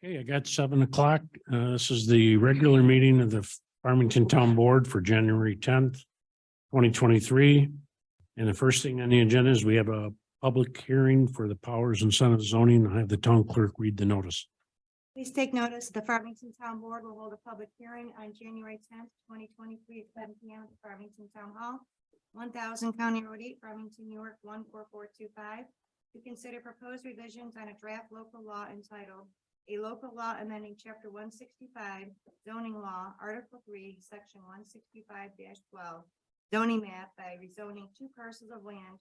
Okay, I got 7 o'clock. This is the regular meeting of the Farmington Town Board for January 10th, 2023. And the first thing on the agenda is we have a public hearing for the powers and Senate zoning. I have the town clerk read the notice. Please take notice, the Farmington Town Board will hold a public hearing on January 10th, 2023 at 7 p.m. at the Farmington Town Hall, 1000 County Road 8, Farmington, New York, 14425, to consider proposed revisions on a draft local law entitled A Local Law Amending Chapter 165, Zoning Law, Article 3, Section 165-12, zoning map by rezoning 2 parcels of land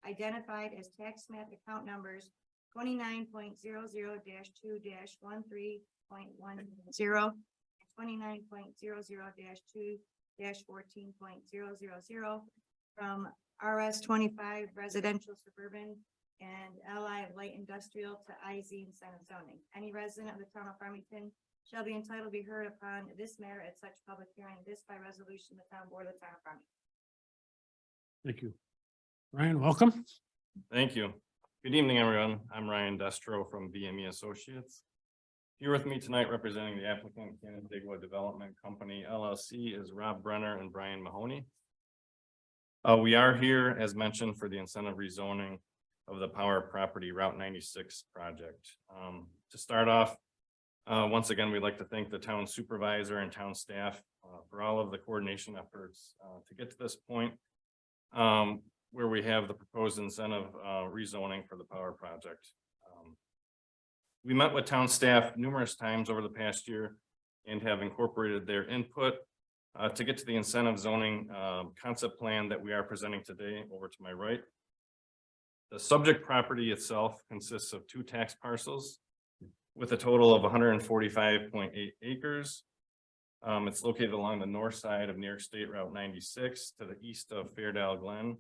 identified as tax map account numbers 29.00-2-13.10 and 29.00-2-14.000 from RS 25 residential suburban and LI light industrial to IZ incentive zoning. Any resident of the town of Farmington shall be entitled to be heard upon this matter at such public hearing. This by resolution, the town board of the town of Farmington. Thank you. Ryan, welcome. Thank you. Good evening, everyone. I'm Ryan Destro from BME Associates. Here with me tonight representing the applicant, Canandaigua Development Company LLC, is Rob Brenner and Brian Mahoney. We are here, as mentioned, for the incentive rezoning of the Power Property Route 96 project. To start off, once again, we'd like to thank the town supervisor and town staff for all of the coordination efforts to get to this point, where we have the proposed incentive rezoning for the power project. We met with town staff numerous times over the past year and have incorporated their input to get to the incentive zoning concept plan that we are presenting today. Over to my right. The subject property itself consists of 2 tax parcels with a total of 145.8 acres. It's located along the north side of New York State Route 96 to the east of Fairdale Glen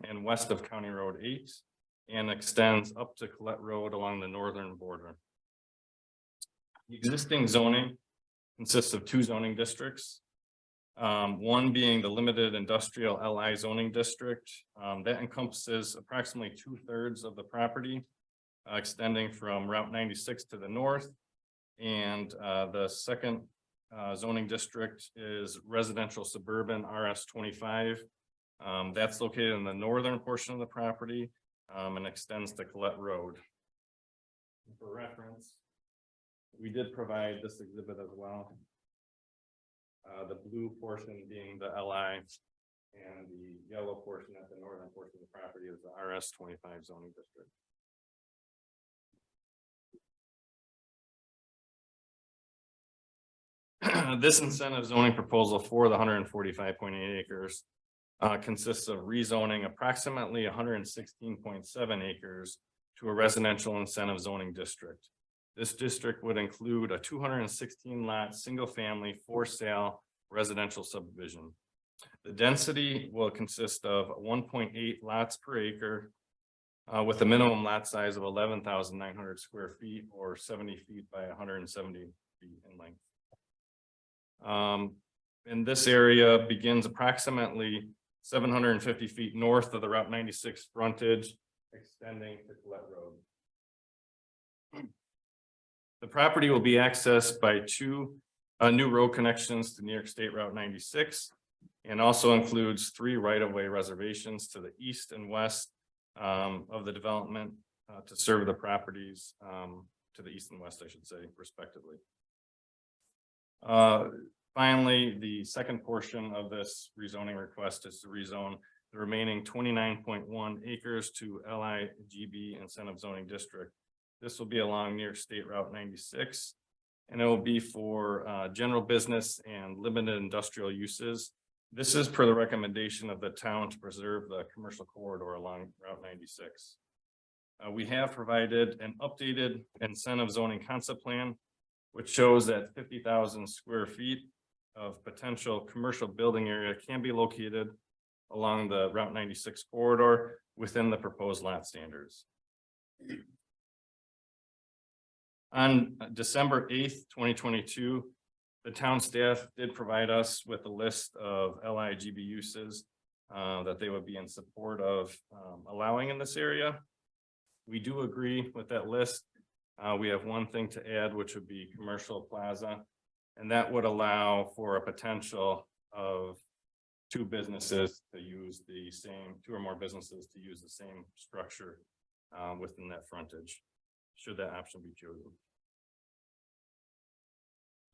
and west of County Road 8, and extends up to Collette Road along the northern border. The existing zoning consists of 2 zoning districts. One being the limited industrial LI zoning district that encompasses approximately 2/3 of the property, extending from Route 96 to the north. And the second zoning district is residential suburban RS 25. That's located in the northern portion of the property and extends to Collette Road. For reference, we did provide this exhibit as well. The blue portion being the LI and the yellow portion at the northern portion of the property is the RS 25 zoning district. This incentive zoning proposal for the 145.8 acres consists of rezoning approximately 116.7 acres to a residential incentive zoning district. This district would include a 216 lot single family for sale residential subdivision. The density will consist of 1.8 lots per acre with a minimum lot size of 11,900 square feet or 70 feet by 170 feet in length. And this area begins approximately 750 feet north of the Route 96 frontage, extending to Collette Road. The property will be accessed by 2 new road connections to New York State Route 96, and also includes 3 right-of-way reservations to the east and west of the development to serve the properties to the east and west, I should say, respectively. Finally, the second portion of this rezoning request is to rezone the remaining 29.1 acres to LIGB incentive zoning district. This will be along New York State Route 96, and it will be for general business and limited industrial uses. This is per the recommendation of the town to preserve the commercial corridor along Route 96. We have provided an updated incentive zoning concept plan, which shows that 50,000 square feet of potential commercial building area can be located along the Route 96 corridor within the proposed lot standards. On December 8th, 2022, the town staff did provide us with a list of LIGB uses that they would be in support of allowing in this area. We do agree with that list We have one thing to add, which would be commercial plaza. And that would allow for a potential of two businesses to use the same, two or more businesses to use the same structure within that frontage, should that option be chosen.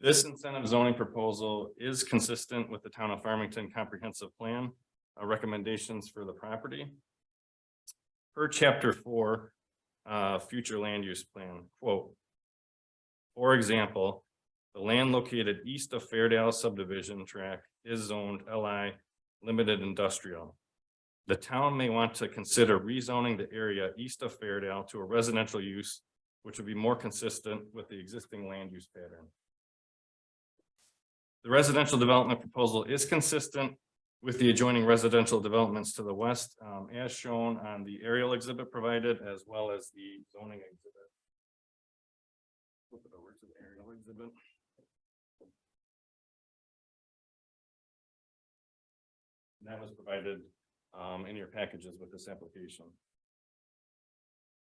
This incentive zoning proposal is consistent with the Town of Farmington Comprehensive Plan recommendations for the property. Per Chapter 4, Future Land Use Plan, quote, for example, the land located east of Fairdale subdivision tract is zoned LI Limited Industrial. The town may want to consider rezoning the area east of Fairdale to a residential use, which would be more consistent with the existing land use pattern. The residential development proposal is consistent with the adjoining residential developments to the west, as shown on the aerial exhibit provided, as well as the zoning exhibit. Flip it over to the aerial exhibit. And that was provided in your packages with this application.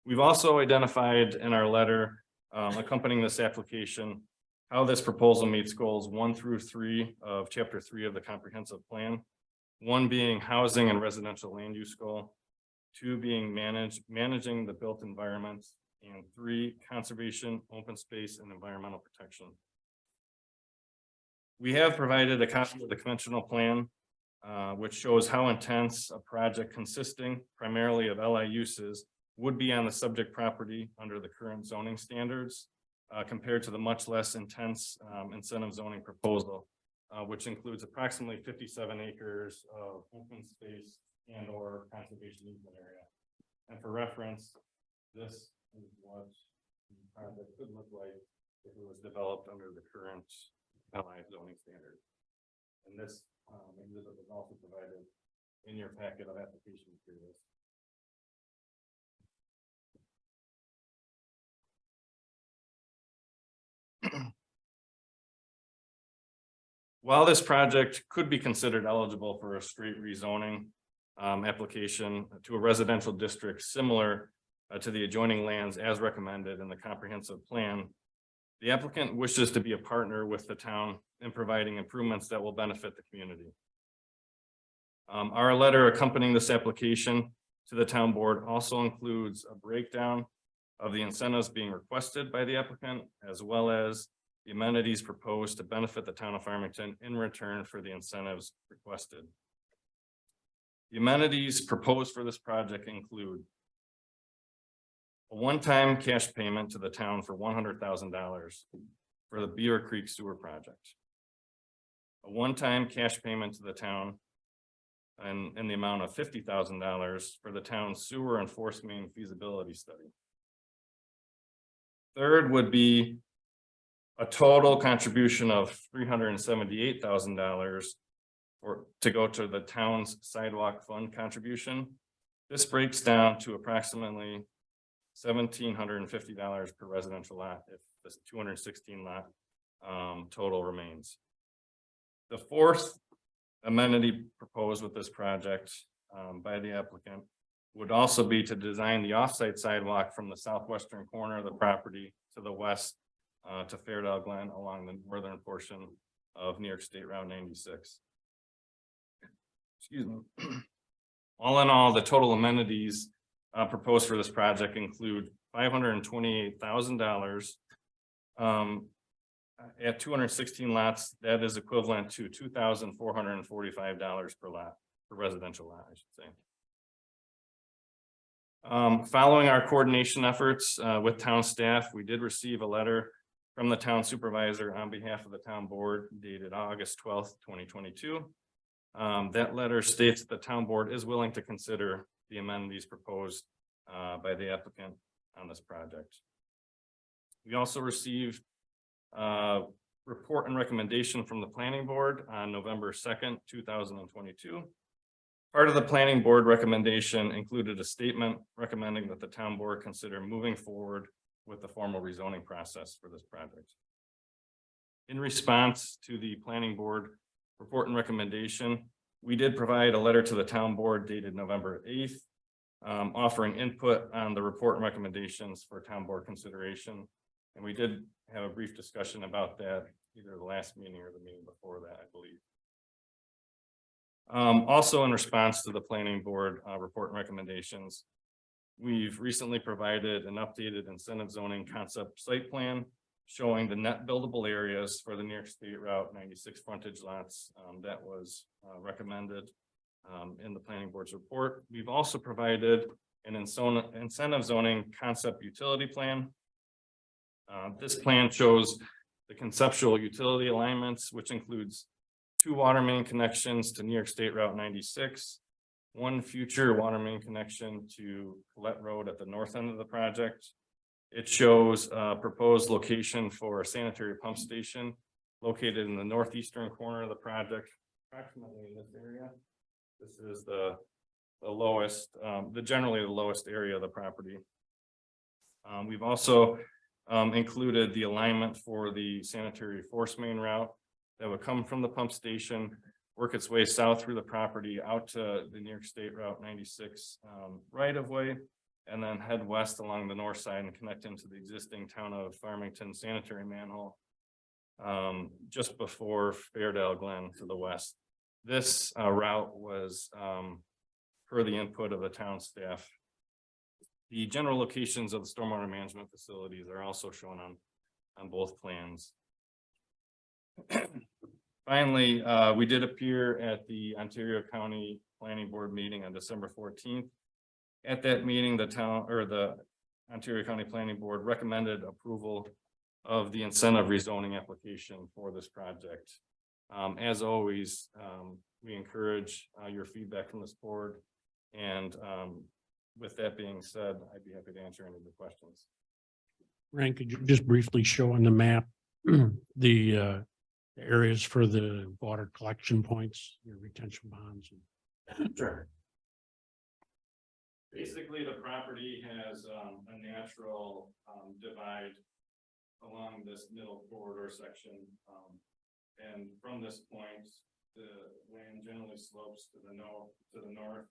We've also identified in our letter accompanying this application how this proposal meets goals 1 through 3 of Chapter 3 of the comprehensive plan. 1 being housing and residential land use goal, 2 being managing the built environment, and 3 conservation, open space, and environmental protection. We have provided a copy of the conventional plan, which shows how intense a project consisting primarily of LI uses would be on the subject property under the current zoning standards, compared to the much less intense incentive zoning proposal, which includes approximately 57 acres of open space and or conservation easement area. And for reference, this is what the project could look like if it was developed under the current LI zoning standard. And this exhibit was also provided in your packet of application materials. While this project could be considered eligible for a straight rezoning application to a residential district similar to the adjoining lands as recommended in the comprehensive plan, the applicant wishes to be a partner with the town in providing improvements that will benefit the community. Our letter accompanying this application to the town board also includes a breakdown of the incentives being requested by the applicant, as well as the amenities proposed to benefit the town of Farmington in return for the incentives requested. The amenities proposed for this project include a one-time cash payment to the town for $100,000 for the Beaver Creek Sewer Project. A one-time cash payment to the town in the amount of $50,000 for the town's sewer and force main feasibility study. Third would be a total contribution of $378,000 to go to the town's sidewalk fund contribution. This breaks down to approximately $1,750 per residential lot if this 216 lot total remains. The fourth amenity proposed with this project by the applicant would also be to design the offsite sidewalk from the southwestern corner of the property to the west to Fairdale Glen along the northern portion of New York State Route 96. Excuse me. All in all, the total amenities proposed for this project include $528,000 at 216 lots. That is equivalent to $2,445 per lot, per residential lot, I should say. Following our coordination efforts with town staff, we did receive a letter from the town supervisor on behalf of the town board dated August 12th, 2022. That letter states that the town board is willing to consider the amenities proposed by the applicant on this project. We also received a report and recommendation from the planning board on November 2nd, 2022. Part of the planning board recommendation included a statement recommending that the town board consider moving forward with the formal rezoning process for this project. In response to the planning board report and recommendation, we did provide a letter to the town board dated November 8th, offering input on the report and recommendations for town board consideration. And we did have a brief discussion about that, either the last meeting or the meeting before that, I believe. Also in response to the planning board report and recommendations, we've recently provided an updated incentive zoning concept site plan showing the net buildable areas for the New York State Route 96 frontage lots that was recommended in the planning board's report. We've also provided an incentive zoning concept utility plan. This plan shows the conceptual utility alignments, which includes 2 water main connections to New York State Route 96, 1 future water main connection to Colette Road at the north end of the project. It shows a proposed location for a sanitary pump station located in the northeastern corner of the project, approximately in this area. This is the lowest, generally the lowest area of the property. We've also included the alignment for the sanitary force main route that would come from the pump station, work its way south through the property out to the New York State Route 96 right of way, and then head west along the north side and connect into the existing town of Farmington sanitary manhole just before Fairdale Glen to the west. This route was per the input of the town staff. The general locations of the stormwater management facilities are also shown on both plans. Finally, we did appear at the Ontario County Planning Board meeting on December 14th. At that meeting, the Ontario County Planning Board recommended approval of the incentive rezoning application for this project. As always, we encourage your feedback from this board. And with that being said, I'd be happy to answer any of the questions. Ryan, could you just briefly show on the map the areas for the water collection points, your retention ponds? Sure. Basically, the property has a natural divide along this middle corridor section. And from this point, the land generally slopes to the north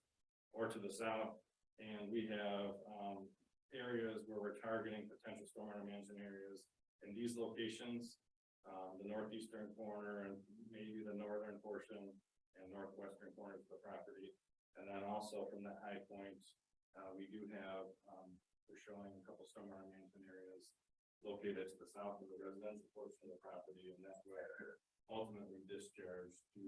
or to the south. And we have areas where we're targeting potential stormwater management areas in these locations, the northeastern corner and maybe the northern portion and northwestern corner of the property. And then also from that high point, we do have, we're showing a couple stormwater management areas located to the south of the residential portion of the property, and that way ultimately discharge to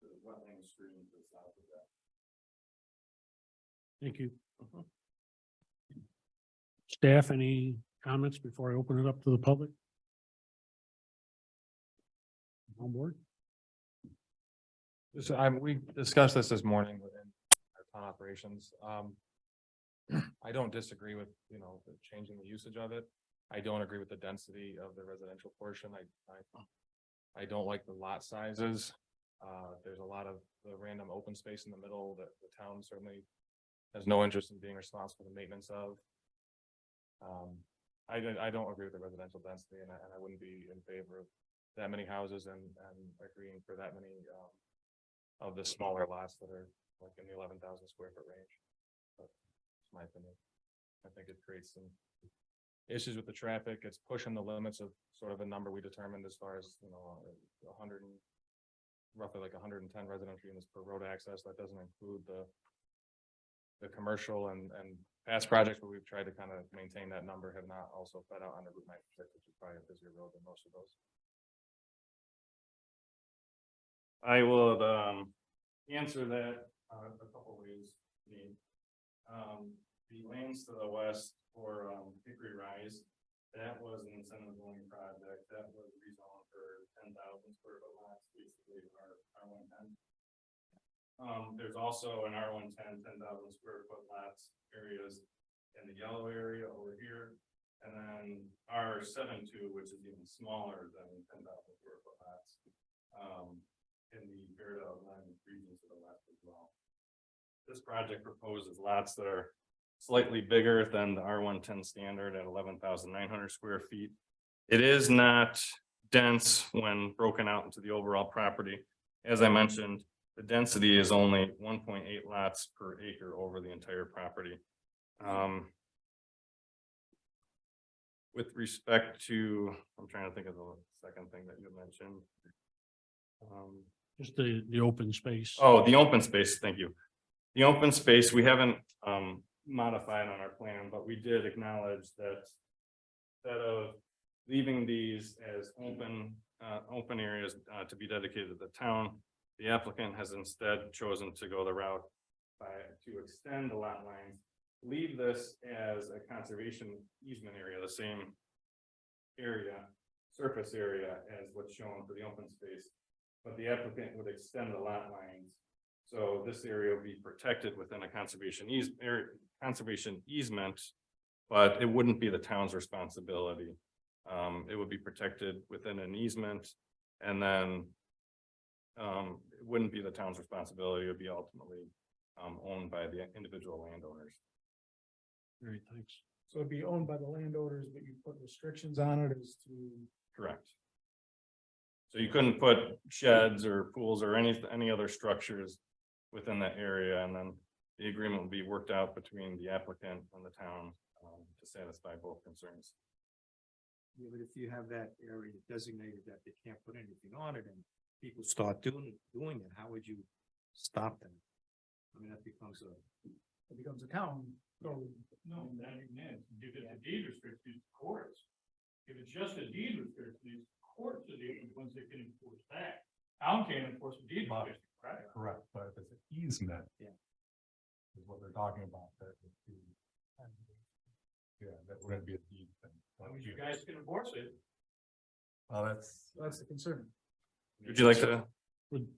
the wetland stream to the south of that. Thank you. Staff, any comments before I open it up to the public? On board? We discussed this morning within our town operations. I don't disagree with, changing the usage of it. I don't agree with the density of the residential portion. I don't like the lot sizes. There's a lot of the random open space in the middle that the town certainly has no interest in being responsible for the maintenance of. I don't agree with the residential density, and I wouldn't be in favor of that many houses and agreeing for that many of the smaller lots that are like in the 11,000 square foot range. But that's my opinion. I think it creates some issues with the traffic. It's pushing the limits of sort of a number we determined as far as, 100 and roughly like 110 residential units per road access. That doesn't include the commercial and past projects where we've tried to kind of maintain that number have not also fed out on the Route 96, which is probably a busier road than most of those. I will answer that a couple ways. The lanes to the west for Hickory Rise, that was an incentive zoning project that was rezoned for 10,000 square foot lots, basically our R110. There's also an R110 10,000 square foot lots areas in the yellow area over here, and then R72, which is even smaller than 10,000 square foot lots in the Fairdale Glen region to the west as well. This project proposes lots that are slightly bigger than the R110 standard at 11,900 square feet. It is not dense when broken out into the overall property. As I mentioned, The density is only 1.8 lots per acre over the entire property. With respect to, I'm trying to think of the second thing that you mentioned. Just the open space. Oh, the open space, thank you. The open space, we haven't modified on our plan, but we did acknowledge that instead of leaving these as open areas to be dedicated to the town, the applicant has instead chosen to go the route to extend the lot lines, leave this as a conservation easement area, the same area, surface area as what's shown for the open space, but the applicant would extend the lot lines. So this area will be protected within a conservation easement, but it wouldn't be the town's responsibility. It would be protected within an easement, and then it wouldn't be the town's responsibility. It would be ultimately owned by the individual landowners. Great, thanks. So it'd be owned by the landowners, but you put restrictions on it as to. Correct. So you couldn't put sheds or pools or any other structures within that area, and then the agreement will be worked out between the applicant and the town to satisfy both concerns. Yeah, but if you have that area designated that they can't put anything on it and people start doing it, how would you stop them? I mean, that becomes a town. So, No, that again, if it's a deed restriction, it's courts. If it's just a deed restriction, it's courts are the ones that can enforce that. Town can't enforce a deed restriction, right? Correct, but if it's an easement. Yeah. Is what they're talking about, that would be. Yeah, that wouldn't be a deed thing. As long as you guys can enforce it. Well, that's. That's the concern. Would you like to?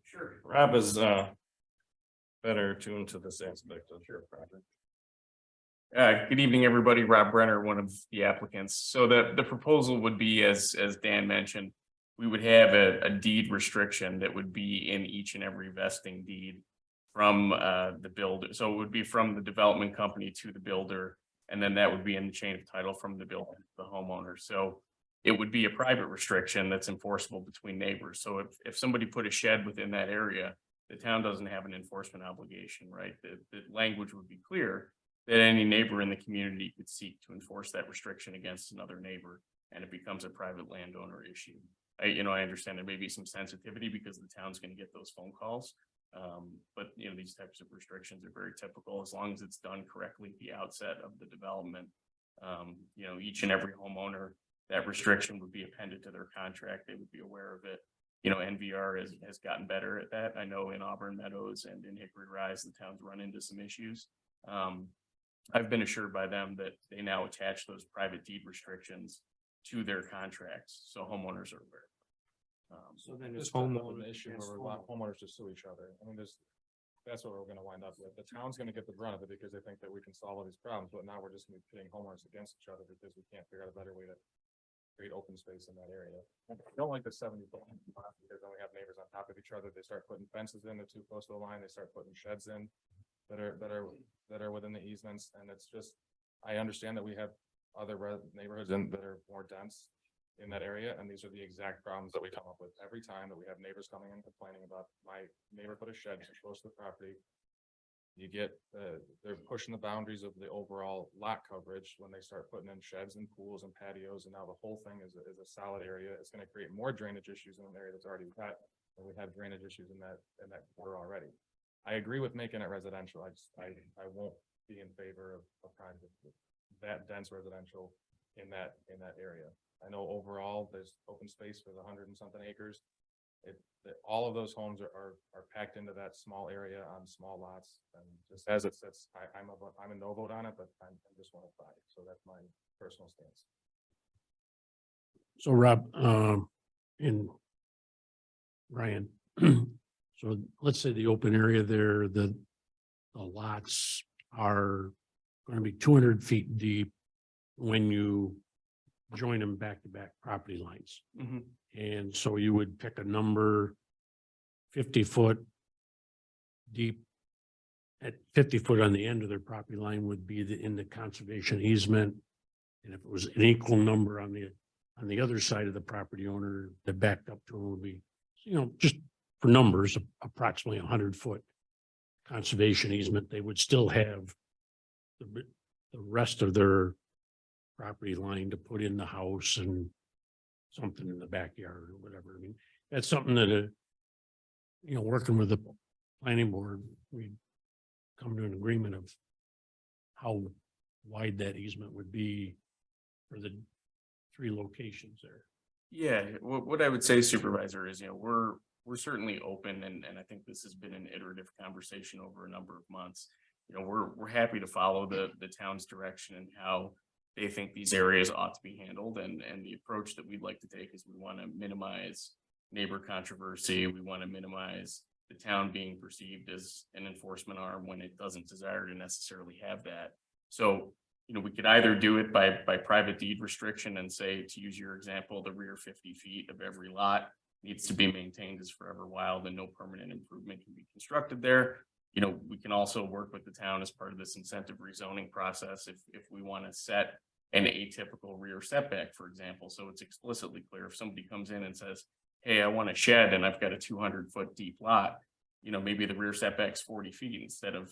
Sure. Rob is better tuned to this aspect of your project. Good evening, everybody. Rob Brenner, one of the applicants. So the proposal would be, as Dan mentioned, we would have a deed restriction that would be in each and every vesting deed from the builder. So it would be from the development company to the builder, and then that would be in the chain of title from the builder to the homeowner. So it would be a private restriction that's enforceable between neighbors. So if somebody put a shed within that area, the town doesn't have an enforcement obligation, right? The language would be clear that any neighbor in the community could seek to enforce that restriction against another neighbor, and it becomes a private landowner issue. I understand there may be some sensitivity because the town's going to get those phone calls. But these types of restrictions are very typical as long as it's done correctly at the outset of the development. Each and every homeowner, that restriction would be appended to their contract. They would be aware of it. NVR has gotten better at that. I know in Auburn Meadows and in Hickory Rise, the towns run into some issues. I've been assured by them that they now attach those private deed restrictions to their contracts, so homeowners are aware. so then This it's homeowner homeowners issue against where we want homeowners. homeowners to sue each other. I mean, that's what we're gonna wind up with. The town's gonna get the brunt of it because they think that we can solve all these problems, but now we're just gonna be pitting homeowners against each other because we can't figure out a better way to create open space in that area. I don't like the 70-foot because then we have neighbors on top of each other. They start putting fences in, they're too close to the line. They start putting sheds in that are within the easements, and it's just, I understand that we have other neighborhoods that are more dense in that area, and these are the exact problems that we come up with every time that we have neighbors coming in complaining about my neighbor put a shed too close to the property. You get, they're pushing the boundaries of the overall lot coverage when they start putting in sheds and pools and patios, and now the whole thing is a solid area. It's gonna create more drainage issues in an area that's already wet, and we have drainage issues in that quarter already. I agree with making it residential. I won't be in favor of trying to that dense residential in that area. I know overall there's open space for the 100 and something acres. All of those homes are packed into that small area on small lots, and just as it sits, I'm a no vote on it, but I'm just 105. So that's my personal stance. So Rob, and Ryan, so let's say the open area there, the lots are going to be 200 feet deep when you join them back to back property lines. And so you would pick a number 50 foot deep. At 50 foot on the end of their property line would be in the conservation easement. And if it was an equal number on the other side of the property owner that backed up to them would be, just for numbers, approximately 100-foot conservation easement, they would still have the rest of their property line to put in the house and something in the backyard or whatever. I mean, that's something that, working with the planning board, we come to an agreement of how wide that easement would be for the 3 locations there. Yeah, what I would say, Supervisor, is, we're certainly open, and I think this has been an iterative conversation over a number of months. We're happy to follow the town's direction and how they think these areas ought to be handled, and the approach that we'd like to take is we want to minimize neighbor controversy. We want to minimize the town being perceived as an enforcement arm when it doesn't desire to necessarily have that. So, we could either do it by private deed restriction and say, to use your example, the rear 50 feet of every lot needs to be maintained as forever wild and no permanent improvement can be constructed there. We can also work with the town as part of this incentive rezoning process if we want to set an atypical rear setback, for example. So it's explicitly clear if somebody comes in and says, hey, I want a shed and I've got a 200-foot deep lot, maybe the rear setback's 40 feet instead of,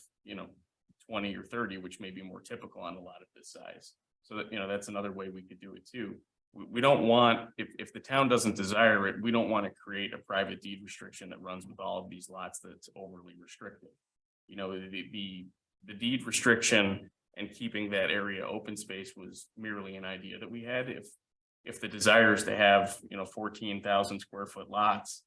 20 or 30, which may be more typical on a lot of this size. So that, that's another way we could do it too. We don't want, if the town doesn't desire it, we don't want to create a private deed restriction that runs with all of these lots that's overly restrictive. The deed restriction and keeping that area open space was merely an idea that we had. If the desire is to have, 14,000 square foot lots,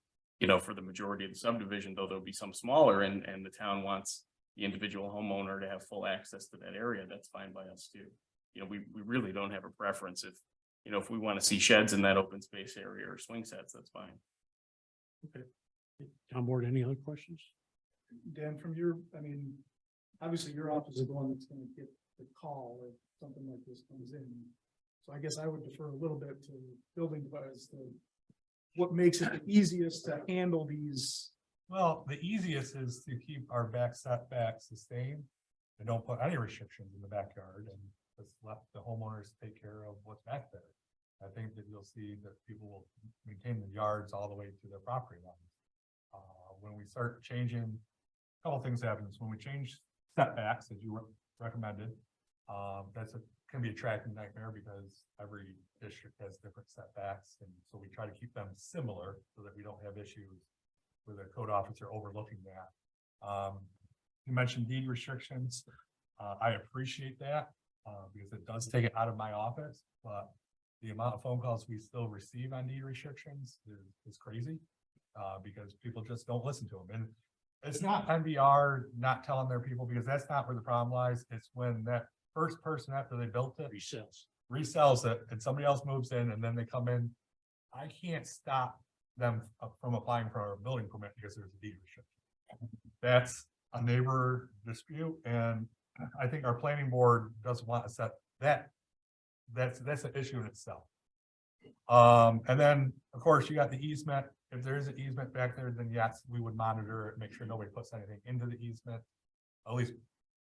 for the majority of the subdivision, though there'll be some smaller, and the town wants the individual homeowner to have full access to that area, that's fine by us too. We really don't have a preference. If we want to see sheds in that open space area or swing sets, that's fine. Town board, any other questions? Dan, obviously your office is the one that's gonna get the call if something like this comes in. So I guess I would defer a little bit to building department to what makes it the easiest to handle these. Well, the easiest is to keep our back setbacks the same and don't put any restrictions in the backyard and just let the homeowners take care of what's back there. I think that you'll see that people will maintain the yards all the way to their property lines. When we start changing, a couple things happens when we change setbacks, as you recommended. Can be a tracking nightmare because every district has different setbacks, and so we try to keep them similar so that we don't have issues with a code officer overlooking that. You mentioned deed restrictions. I appreciate that because it does take it out of my office, but the amount of phone calls we still receive on deed restrictions is crazy because people just don't listen to them. And it's not NVR not telling their people, because that's not where the problem lies. It's when that first person after they built it resells it and somebody else moves in and then they come in. I can't stop them from applying for a building permit because there's a deed restriction. That's a neighbor dispute, and I think our planning board doesn't want to set that. That's an issue in itself. And then of course you got the easement. If there is an easement back there, then yes, we would monitor it, make sure nobody puts anything into the easement. At least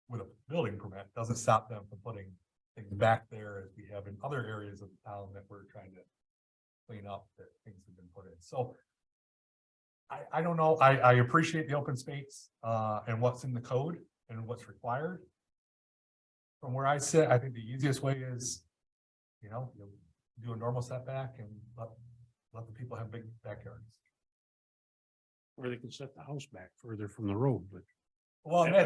with a building permit, doesn't stop them from putting things back there as we have in other areas of the town that we're trying to clean up, that things have been put in. So I don't know. I appreciate the open space and what's in the code and what's required. From where I sit, I think the easiest way is, you'll do a normal setback and let the people have big backyards. Or they can set the house back further from the road, but Well, that that's,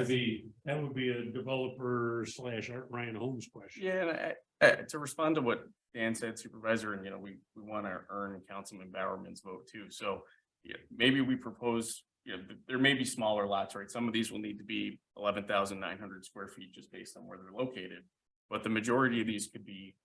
would be a developer / Art Ryan Holmes question. Yeah, and to respond to what Dan said, Supervisor, and we want to earn Councilman Bowerman's vote too. So maybe we propose, there may be smaller lots, right? Some of these will need to be 11,900 square feet just based on where they're located. But the majority of these could be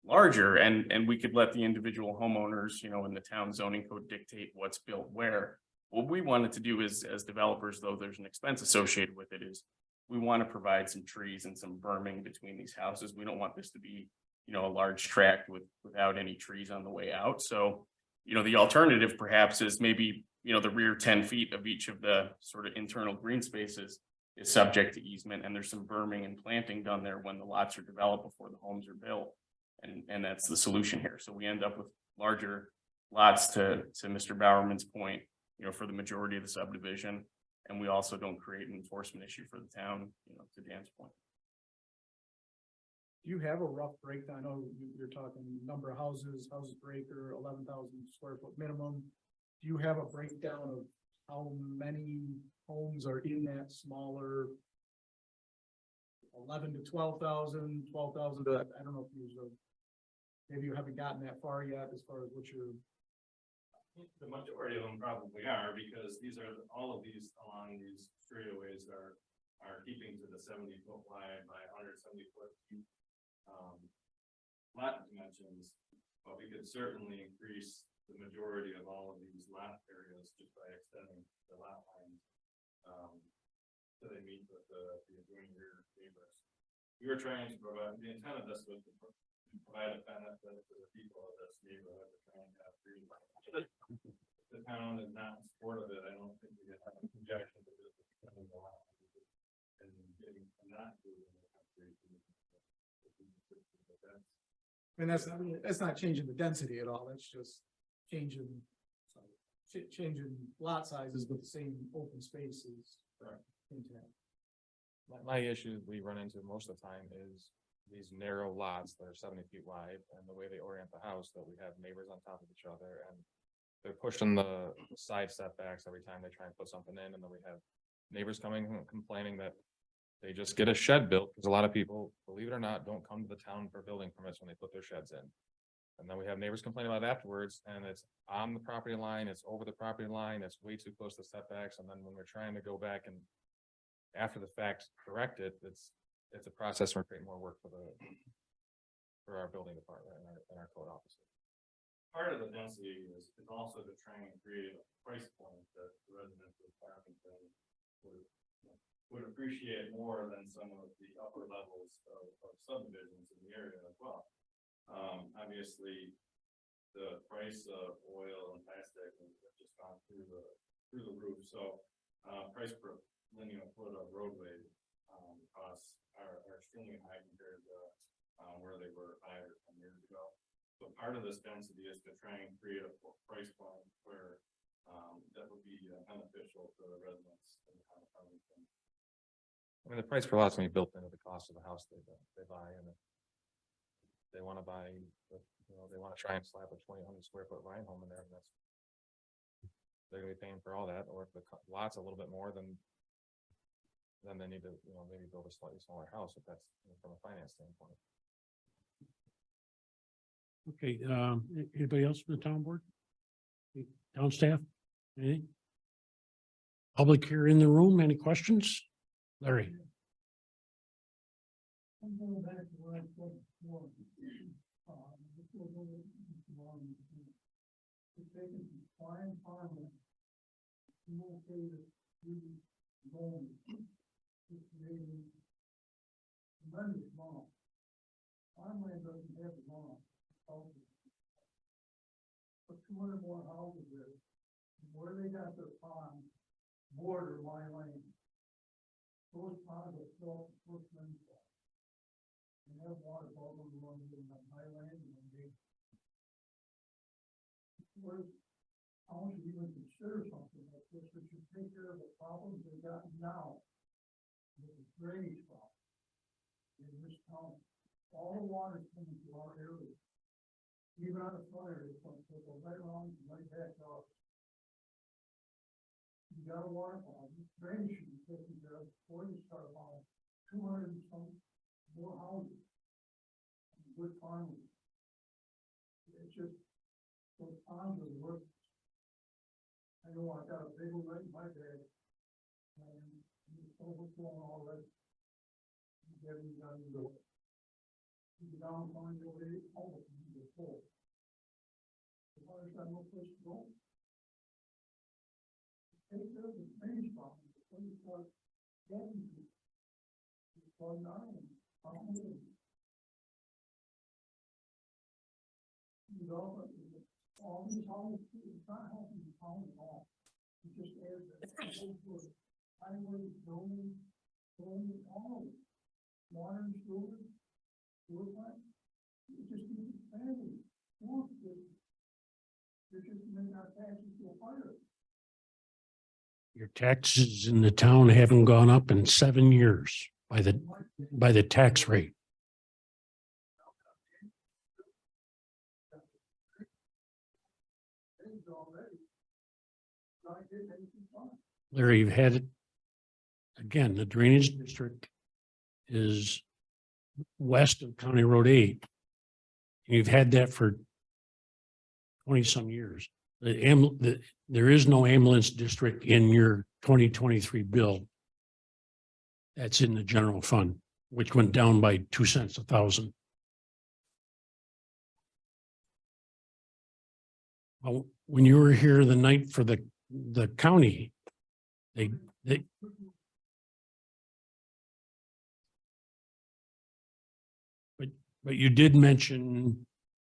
larger, and we could let the individual homeowners, in the town zoning code dictate what's built where. What we wanted to do is, as developers, though there's an expense associated with it, is we want to provide some trees and some berming between these houses. We don't want this to be, a large tract without any trees on the way out. So, the alternative perhaps is maybe, the rear 10 feet of each of the sort of internal green spaces is subject to easement, and there's some berming and planting done there when the lots are developed before the homes are built. And that's the solution here. So we end up with larger lots, to Mr. Bowerman's point, you know, for the majority of the subdivision. And we also don't create an enforcement issue for the town, you know, to Dan's point. Do you have a rough breakdown? I know you're talking number of houses per acre, 11,000 square foot minimum. Do you have a breakdown of how many homes are in that smaller 11 to 12,000, 12,000 to, I don't know if maybe you haven't gotten that far yet as far as what you're. The majority of them probably are, because all of these along these straightaways are keeping to the 70-foot wide by 170-foot deep lot dimensions, but we could certainly increase the majority of all of these lot areas just by extending the lot lines so they meet with the adjoining rear neighbors. We were trying to provide, the intent of this was to provide a benefit to the people of this neighborhood. We're trying to have free. The town is not in support of it. I don't think we have an objection to this and getting not doing the country. I mean, that's not changing the density at all. That's just changing lot sizes with the same open spaces. Intact. My issue we run into most of the time is these narrow lots that are 70 feet wide, and the way they orient the house, that we have neighbors on top of each other, and they're pushing the side setbacks every time they try and put something in, and then we have neighbors coming and complaining that they just get a shed built, because a lot of people, believe it or not, don't come to the town for building permits when they put their sheds in. And then we have neighbors complaining about it afterwards, and it's on the property line, it's over the property line, it's way too close to setbacks, and then when we're trying to go back and after the fact correct it, it's a process for creating more work for our building department and our code officer. Part of the density is also to try and create a price point that the residents of Farmington would appreciate more than some of the upper levels of subdivisions in the area as well. Obviously, the price of oil and plastic has just gone through the roof. So price per linear foot of roadway costs are extremely high compared to where they were 5 or 10 years ago. So part of this density is to try and create a price point where that would be beneficial for the residents in the town of Farmington. I mean, the price per lot's gonna be built into the cost of the house they buy, and if they want to buy, they want to try and slap a 2,000 square foot Ryan home in there, and they're gonna be paying for all that. Or if the lot's a little bit more, then they need to, maybe build a slightly smaller house if that's from a finance standpoint. Okay, anybody else from the town board? Town staff? Anything? Public here in the room, any questions? Larry? I'm going back to what I said before. If they can find farmers, you won't pay the loan. It's really tremendous amount. Farmland doesn't have a law. Put 200 more houses there. Where they got their pond border my lane. Those ponds are filled with rainfall. And have water bubbles along in my land and they. Where I want you to even consider something like this, which should take care of the problems they got now. With the drainage problem. In this town, all the water coming to our area. Even on a fire, it's going to go right around and right back up. You got a water problem, drainage should be taken care of before you start on 200 and some more houses. Good farming. It's just, those ponds are worth. I know I got a big one right in my bag. And it's overflowing already. Getting down the road. You down on your way, all of them are full. The water's got no place to go. Take care of the drainage problem before you start getting to it. It's going on and on. You know, all these houses, it's not helping the town at all. It just adds that highway, zoning, all of it. Water and sewer plant, it just needs expanding. They're just to make our taxes go higher. your taxes in the town haven't gone up in 7 years by the tax rate. Larry, you've had it. Again, the drainage district is west of County Road 8. You've had that for 20-some years. There is no ambulance district in your 2023 bill. That's in the general fund, which went down by 2 cents a thousand. Well, when you were here the night for the county, they but you did mention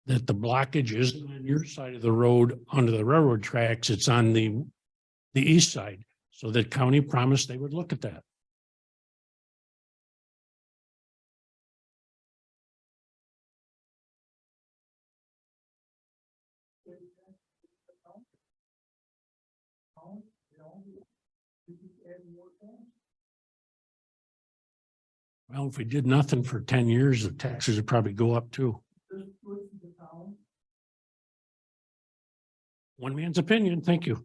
that the blockage isn't on your side of the road onto the railroad tracks. It's on the east side. So the county promised they would look at that. Well, if we did nothing for 10 years, the taxes would probably go up too. One man's opinion. Thank you.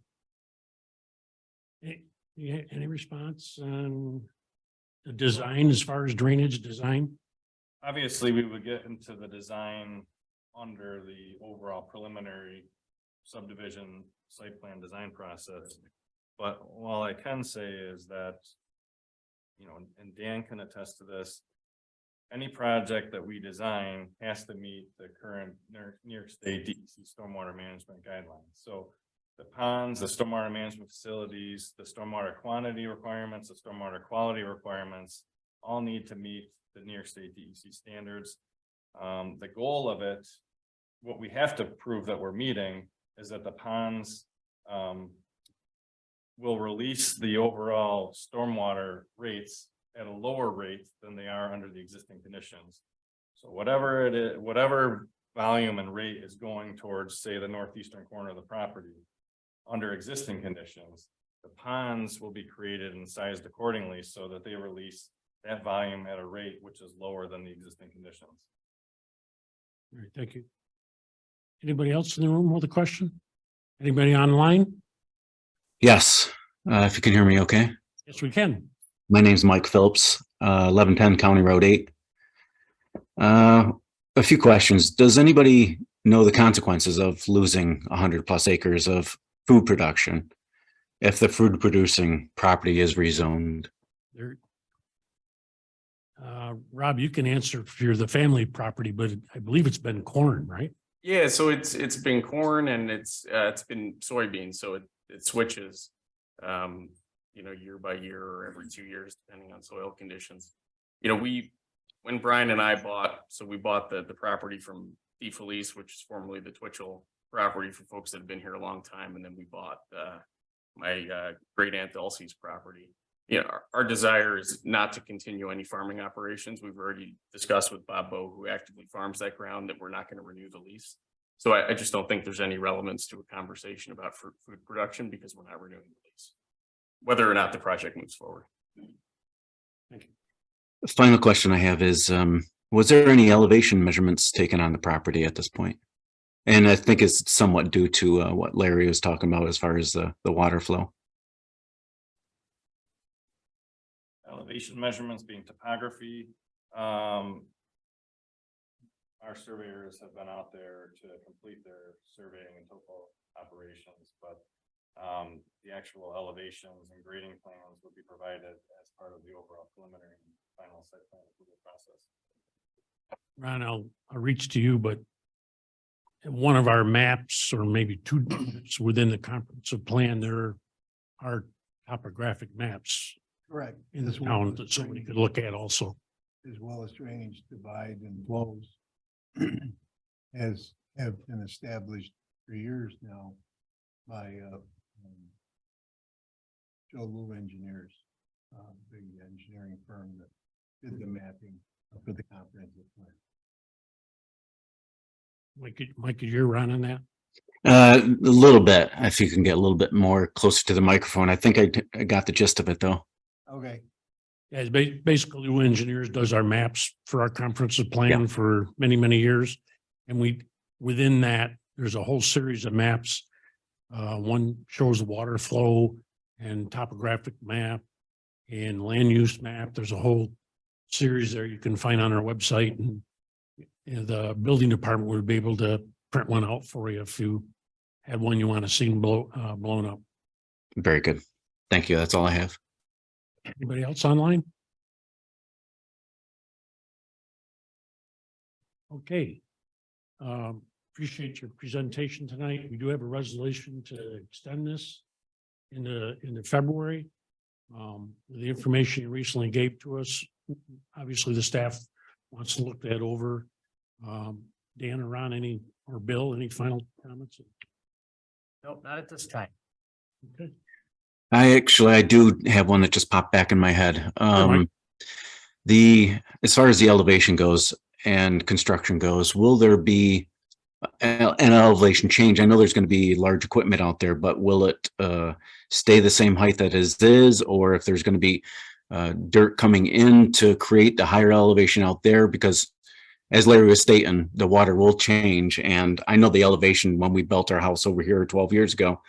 Any response on the design as far as drainage design? Obviously, we would get into the design under the overall preliminary subdivision site plan design process. But all I can say is that, you know, and Dan can attest to this, any project that we design has to meet the current New York State DEC stormwater management guidelines. So the ponds, the stormwater management facilities, the stormwater quantity requirements, the stormwater quality requirements all need to meet the New York State DEC standards. The goal of it, what we have to prove that we're meeting, is that the ponds will release the overall stormwater rates at a lower rate than they are under the existing conditions. So whatever it is, whatever volume and rate is going towards, say, the northeastern corner of the property under existing conditions, the ponds will be created and sized accordingly so that they release that volume at a rate which is lower than the existing conditions. All right, thank you. Anybody else in the room with a question? Anybody online? Yes, if you can hear me okay. Yes, we can. My name's Mike Phillips, 1110 County Road 8. A few questions. Does anybody know the consequences of losing 100+ acres of food production if the food producing property is rezoned? There. Rob, you can answer if you're the family property, but I believe it's been corn, right? Yeah, so it's been corn and it's been soybeans, so it switches, you know, year by year or every 2 years, depending on soil conditions. You know, when Brian and I bought the property from DeFelice, which is formerly the Twitchell property for folks that have been here a long time, and then we bought my great aunt Dulcie's property. You know, our desire is not to continue any farming operations. We've already discussed with Bob Bowe, who actively farms that ground, that we're not going to renew the lease. So I just don't think there's any relevance to a conversation about food production because we're not renewing the lease, whether or not the project moves forward. Thank you. The final question I have is, was there any elevation measurements taken on the property at this point? And I think it's somewhat due to what Larry was talking about as far as the water flow. Elevation measurements being topography. Our surveyors have been out there to complete their surveying and topo operations, but the actual elevations and grading plans will be provided as part of the overall preliminary and final site plan approval process. Ron, I'll reach to you, but one of our maps, or maybe two maps within the comprehensive plan, there are topographic maps Correct. in the town that somebody could look at also. As well as drainage divide and flows have been established for years now by Joe Lou Engineers, big engineering firm that did the mapping for the comprehensive plan. Mike, you're running that? A little bit, if you can get a little bit more closer to the microphone. I think I got the gist of it though. Okay. Yeah, it's basically who engineers does our maps for our comprehensive plan for many, many years. And within that, there's a whole series of maps. One shows the water flow and topographic map and land use map. There's a whole series there you can find on our website, and the building department would be able to print one out for you if you had one you want to see blown up. Very good. Thank you. That's all I have. Anybody else online? Okay. Appreciate your presentation tonight. We do have a resolution to extend this into February. The information you recently gave to us, obviously the staff wants to look that over. Dan or Ron, or Bill, any final comments? Nope, not at this time. Okay. I do have one that just popped back in my head. Mike. As far as the elevation goes and construction goes, will there be an elevation change? I know there's going to be large equipment out there, but will it stay the same height that is, or if there's going to be dirt coming in to create the higher elevation out there? Because as Larry was stating, the water will change. And I know the elevation when we built our house over here 12 years ago,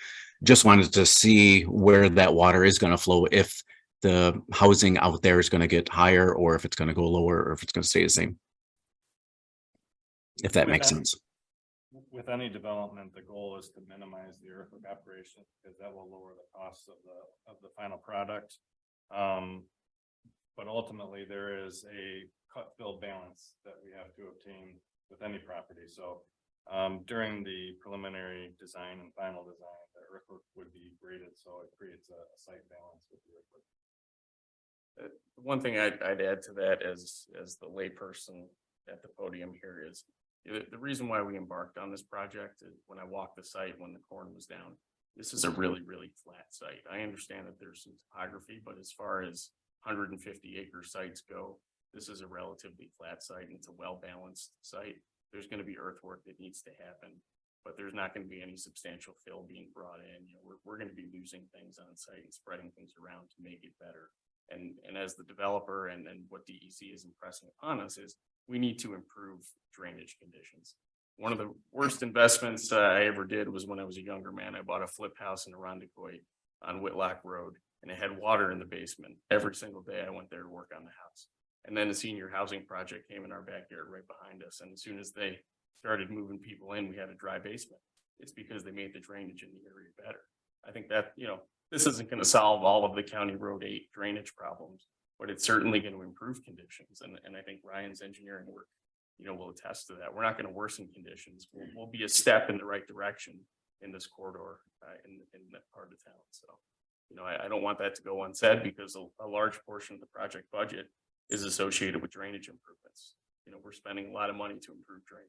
just wanted to see where that water is going to flow, if the housing out there is going to get higher, or if it's going to go lower, or if it's going to stay the same. If that With makes that- sense. With any development, the goal is to minimize the earthwork operation because that will lower the costs of the final product. But ultimately, there is a cut fill balance that we have to obtain with any property. So during the preliminary design and final design, the earthwork would be graded, so it creates a site balance with the earthwork. One thing I'd add to that as the layperson at the podium here is the reason why we embarked on this project is when I walked the site when the corn was down. This is a really, really flat site. I understand that there's some topography, but as far as 150 acre sites go, this is a relatively flat site and it's a well-balanced site. There's going to be earthwork that needs to happen, but there's not going to be any substantial fill being brought in. We're going to be losing things on site and spreading things around to make it better. And as the developer and what DEC is impressing upon us is we need to improve drainage conditions. One of the worst investments I ever did was when I was a younger man. I bought a flip house in Arundecoit on Whitlock Road, and it had water in the basement. Every single day I went there to work on the house. And then a senior housing project came in our backyard right behind us. And as soon as they started moving people in, we had a dry basement. It's because they made the drainage in the area better. I think that, this isn't going to solve all of the County Road 8 drainage problems, but it's certainly going to improve conditions. And I think Ryan's engineering work, will attest to that. We're not going to worsen conditions. We'll be a step in the right direction in this corridor in that part of town. So, I don't want that to go unsaid because a large portion of the project budget is associated with drainage improvements. We're spending a lot of money to improve drainage.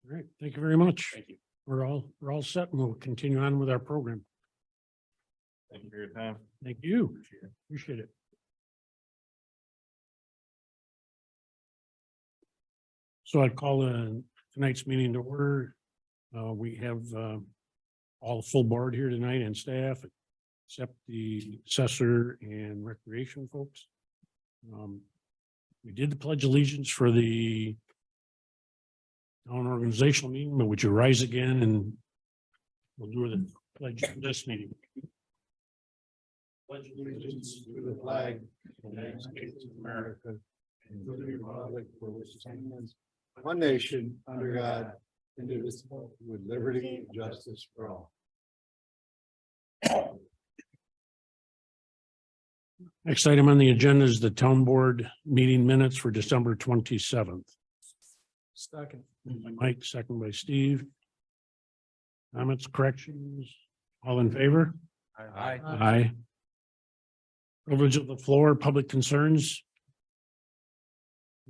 All right. Thank you very much. Thank you. We're all set, and we'll continue on with our program. Thank you for your time. Thank you. Appreciate it. So I'd call tonight's meeting to order. We have all full board here tonight and staff, except the assessor and recreation folks. We did the pledge of allegiance for the town organizational meeting, but would you rise again and we'll do the pledge for this meeting. Pledge allegiance to the flag of the United States of America and to the republic for which it stands, one nation under God, indivisible, with liberty and justice for all. Next item on the agenda is the town board meeting minutes for December 27th. Second. Moved by Mike, second by Steve. Comments, corrections, all in favor? Aye. Aye. Privilege of the floor, public concerns.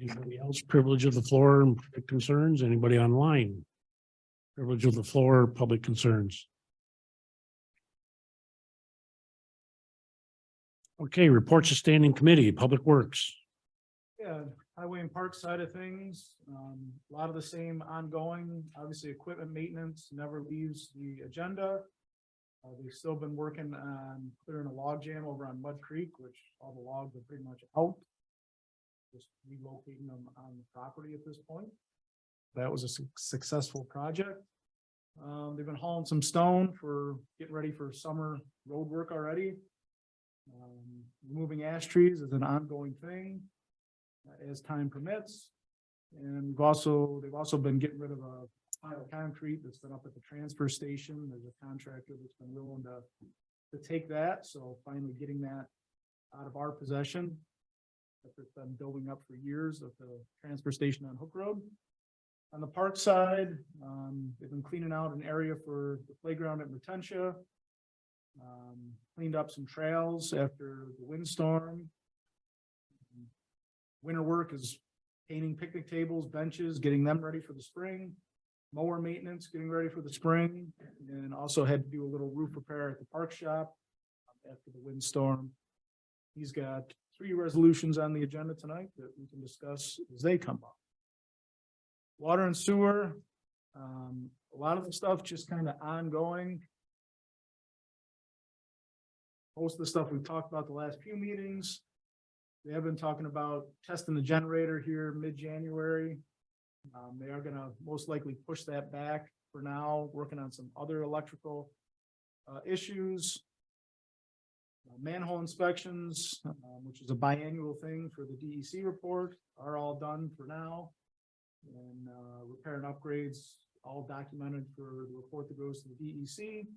Anybody else? Privilege of the floor, and public concerns? Anybody online? Privilege of the floor, public concerns. Okay, reports of standing committee, Public Works. Yeah, highway and park side of things, a lot of the same ongoing, obviously equipment maintenance never leaves the agenda. They've still been working on clearing a log jam over on Mud Creek, which all the logs are pretty much out. Just relocating them on the property at this point. That was a successful project. They've been hauling some stone for getting ready for summer road work already. Removing ash trees is an ongoing thing as time permits. And they've also been getting rid of a pile of concrete that's been up at the transfer station. There's a contractor that's been willing to take that. So finally getting that out of our possession. That's been building up for years at the transfer station on Hook Road. On the park side, they've been cleaning out an area for the playground at Mertensia. Cleaned up some trails after the windstorm. Winter work is painting picnic tables, benches, getting them ready for the spring. Mower maintenance, getting ready for the spring, and also had to do a little roof repair at the park shop after the windstorm. He's got 3 resolutions on the agenda tonight that we can discuss as they come up. Water and sewer, a lot of the stuff just kind of ongoing. Most of the stuff we've talked about the last few meetings. They have been talking about testing the generator here mid-January. They are gonna most likely push that back for now, working on some other electrical issues. Manhole inspections, which is a biannual thing for the DEC report, are all done for now. And repair and upgrades, all documented for the report that goes to the DEC.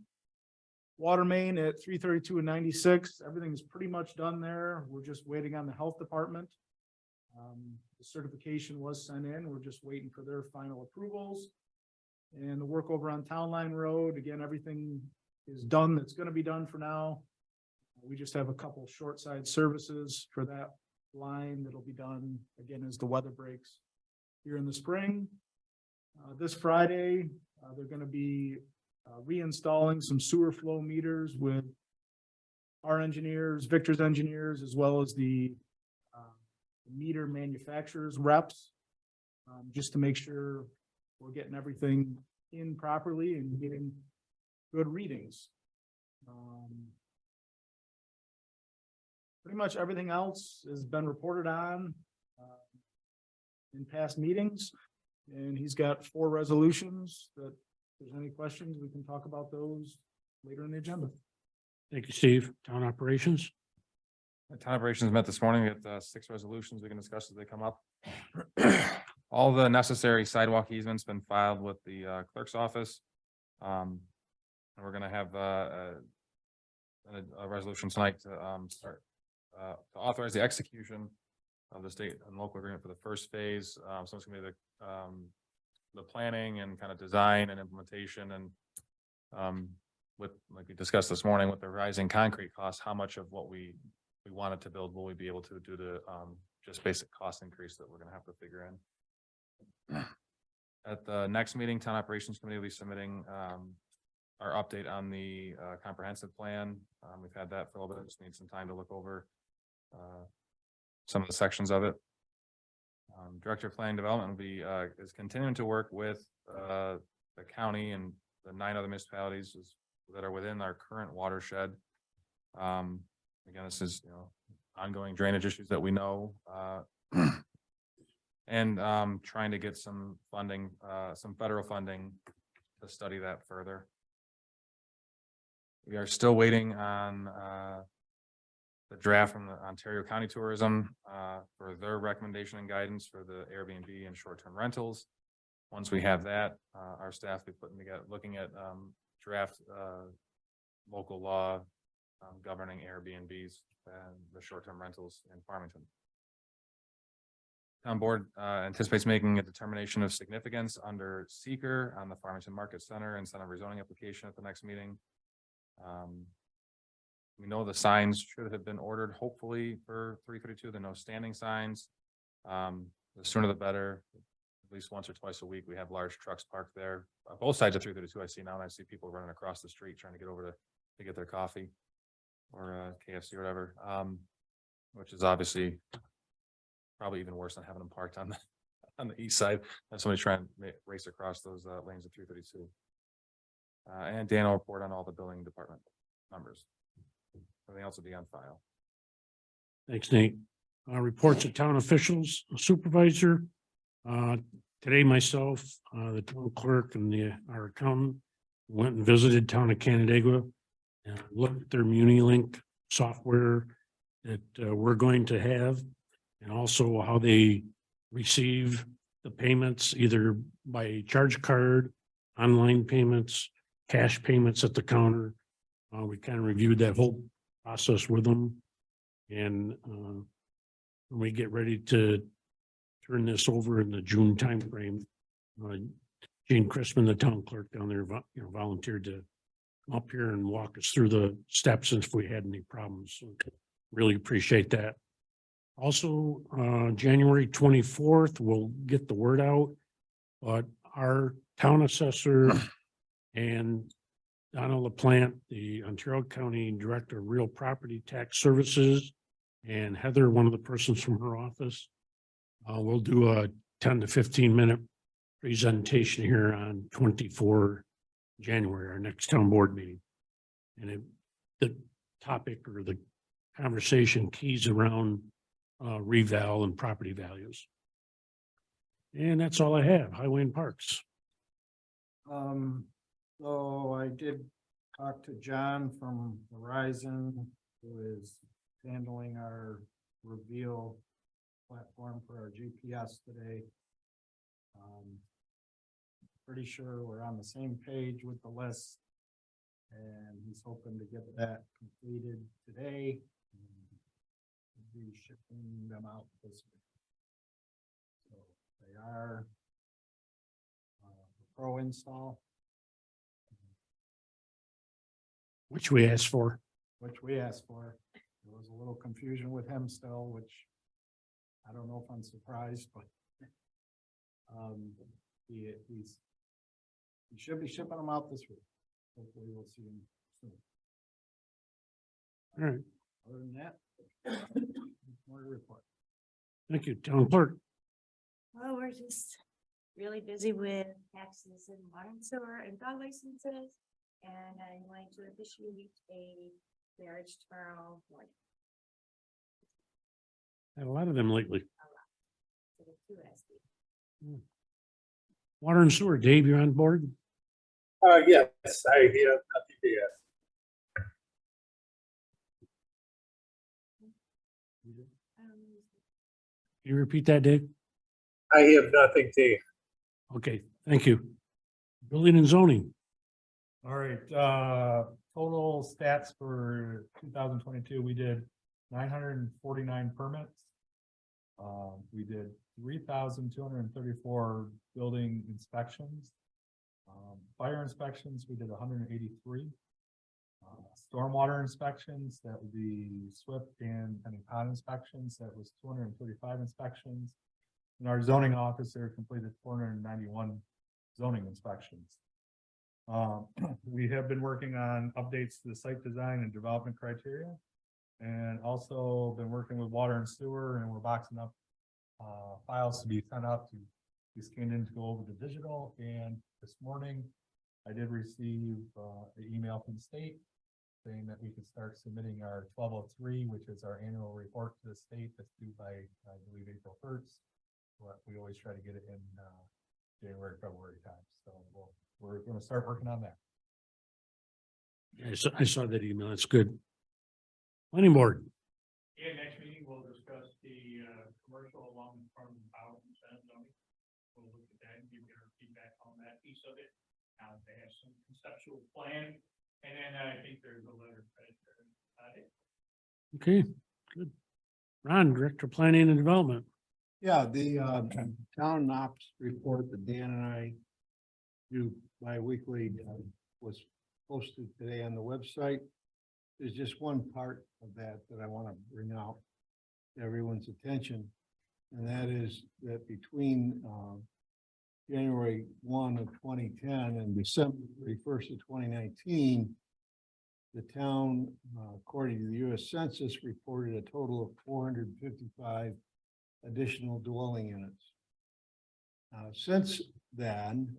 Water main at 332 and 96, everything's pretty much done there. We're just waiting on the health department. The certification was sent in. We're just waiting for their final approvals. And the work over on Town Line Road, again, everything is done that's going to be done for now. We just have a couple short side services for that line that'll be done again as the weather breaks here in the spring. This Friday, they're going to be reinstalling some sewer flow meters with our engineers, Victor's engineers, as well as the meter manufacturers reps, just to make sure we're getting everything in properly and getting good readings. Pretty much everything else has been reported on in past meetings, and he's got 4 resolutions that if there's any questions, we can talk about those later in the agenda. Thank you, Steve. Town operations. The town operations met this morning at 6 resolutions we can discuss as they come up. All the necessary sidewalk easements been filed with the clerk's office. And we're gonna have a resolution tonight to to authorize the execution of the state and local agreement for the first phase. So it's gonna be the planning and kind of design and implementation, and with, like we discussed this morning, with the rising concrete costs, how much of what we wanted to build will we be able to do the just basic cost increase that we're gonna have to figure in. At the next meeting, Town Operations Committee will be submitting our update on the comprehensive plan. We've had that for a little bit, just need some time to look over some of the sections of it. Director of Planning Development will be is continuing to work with the county and the 9 other municipalities that are within our current watershed. Again, this is, ongoing drainage issues that we know, and trying to get some funding, some federal funding to study that further. We are still waiting on the draft from the Ontario County Tourism for their recommendation and guidance for the Airbnb and short-term rentals. Once we have that, our staff will be putting together, looking at draft local law governing Airbnbs and the short-term rentals in Farmington. Town board anticipates making a determination of significance under seeker on the Farmington Market Center and Center rezoning application at the next meeting. We know the signs should have been ordered, hopefully for 332, the no standing signs. The sooner the better. At least once or twice a week, we have large trucks parked there. Both sides of 332 I see now, and I see people running across the street trying to get over to get their coffee or KFC or whatever, which is obviously probably even worse than having them parked on the, on the east side. Have somebody try and race across those lanes of 332. And Dan will report on all the building department numbers. Everything else will be on file. Thanks, Nate. Reports of town officials, supervisor. Today myself, the town clerk and our accountant went and visited town of Canandaigua and looked at their MuniLink software that we're going to have, and also how they receive the payments either by charge card, online payments, cash payments at the counter. We kind of reviewed that whole process with them. And when we get ready to turn this over in the June timeframe, Jane Chrisman, the town clerk down there, volunteered to come up here and walk us through the steps if we had any problems. So really appreciate that. Also, January 24th, we'll get the word out, but our town assessor and Donna LaPlante, the Ontario County Director of Real Property Tax Services, and Heather, one of the persons from her office, we'll do a 10 to 15-minute presentation here on 24 January, our next town board meeting. And the topic or the conversation keys around reval and property values. And that's all I have, Highway and Parks. So I did talk to John from Verizon, who is handling our reveal platform for our GPS today. Pretty sure we're on the same page with the list, and he's hoping to get that completed today. We'll be shipping them out this week. So they are a pro install, Which we asked for. which we asked for. There was a little confusion with him still, which I don't know if I'm surprised, but he should be shipping them out this week. Hopefully we'll see him soon. All right, Other than that, more to report. thank you, town clerk. Well, we're just really busy with taxes and water and sewer and dog licenses. And I'm going to officiate a marriage tomorrow morning. Had a lot of them lately. So the two SB. Water and sewer, Dave, you're on board? Yes, I have nothing to add. Can you repeat that, Dave? I have nothing to add. Okay, thank you. Building and zoning. All right, total stats for 2022, we did 949 permits. We did 3,234 building inspections. Fire inspections, we did 183. Stormwater inspections, that would be SWIFT and any pond inspections, that was 235 inspections. And our zoning officer completed 491 zoning inspections. We have been working on updates to the site design and development criteria. And also been working with water and sewer, and we're boxing up files to be sent out to be scanned in to go over to digital. And this morning, I did receive an email from the state saying that we could start submitting our 1203, which is our annual report to the state that's due by, I believe, April 1st. But we always try to get it in January, February time. So we're going to start working on that. Yeah, I saw that email. That's good. Planning board. Yeah, next meeting, we'll discuss the commercial along from Farmington zoning. We'll look at that and give you our feedback on that piece of it. They have some conceptual plan, and then I think there's a letter. Okay, good. Ron, Director of Planning and Development. Yeah, the town ops report that Dan and I do bi-weekly was posted today on the website. There's just one part of that I want to bring out to everyone's attention. And that is that between January 1 of 2010 and December 31st of 2019, the town, according to the U.S. Census, reported a total of 455 additional dwelling units. Since then,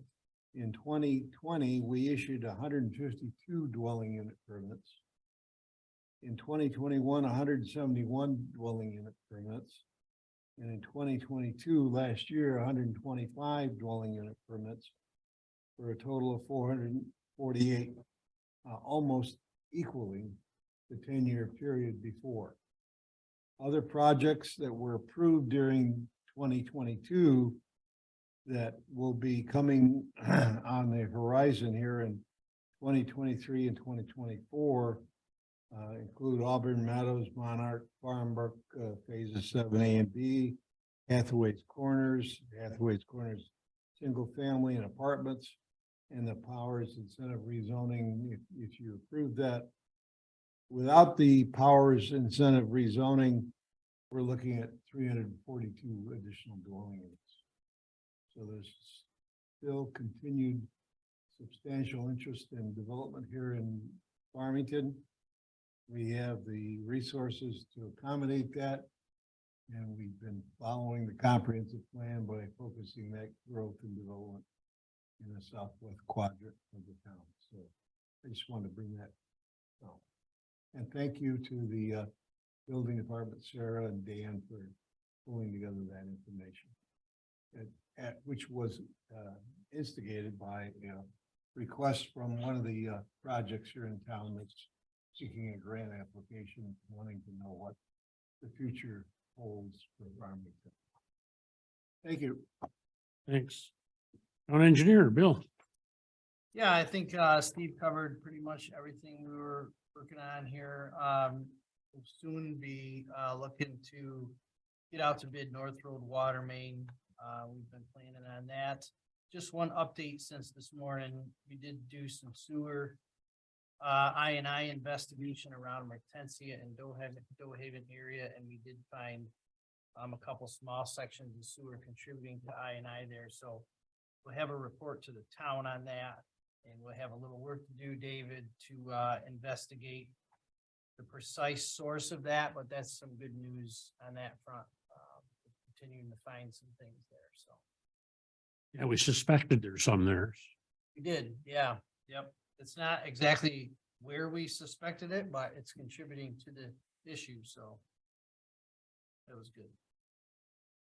in 2020, we issued 152 dwelling unit permits. In 2021, 171 dwelling unit permits. And in 2022, last year, 125 dwelling unit permits for a total of 448, almost equaling the 10-year period before. Other projects that were approved during 2022 that will be coming on the horizon here in 2023 and 2024 include Auburn Meadows, Monarch, Farmbrook, phases 7A and B, Hathaway's Corners, single family and apartments, and the Powers incentive rezoning, if you approve that. Without the Powers incentive rezoning, we're looking at 342 additional dwelling units. So there's still continued substantial interest in development here in Farmington. We have the resources to accommodate that. And we've been following the comprehensive plan by focusing that growth and development in the southwest quadrant of the town. So I just wanted to bring that up. And thank you to the building department, Sarah and Dan, for pulling together that information. Which was instigated by a request from one of the projects here in town that's seeking a grant application, wanting to know what the future holds for Farmington. Thank you. Thanks. Town engineer, Bill. Yeah, I think Steve covered pretty much everything we were working on here. We'll soon be looking to get out to bid North Road water main. We've been planning on that. Just one update since this morning, we did do some sewer I&I investigation around Mertensia and Dohaven area, and we did find a couple small sections of sewer contributing to I&I there. So we'll have a report to the town on that, and we'll have a little work to do, David, to investigate the precise source of that, but that's some good news on that front. Continuing to find some things there, so. Yeah, we suspected there's some there. We did, yeah, yep. It's not exactly where we suspected it, but it's contributing to the issue, so. That was good.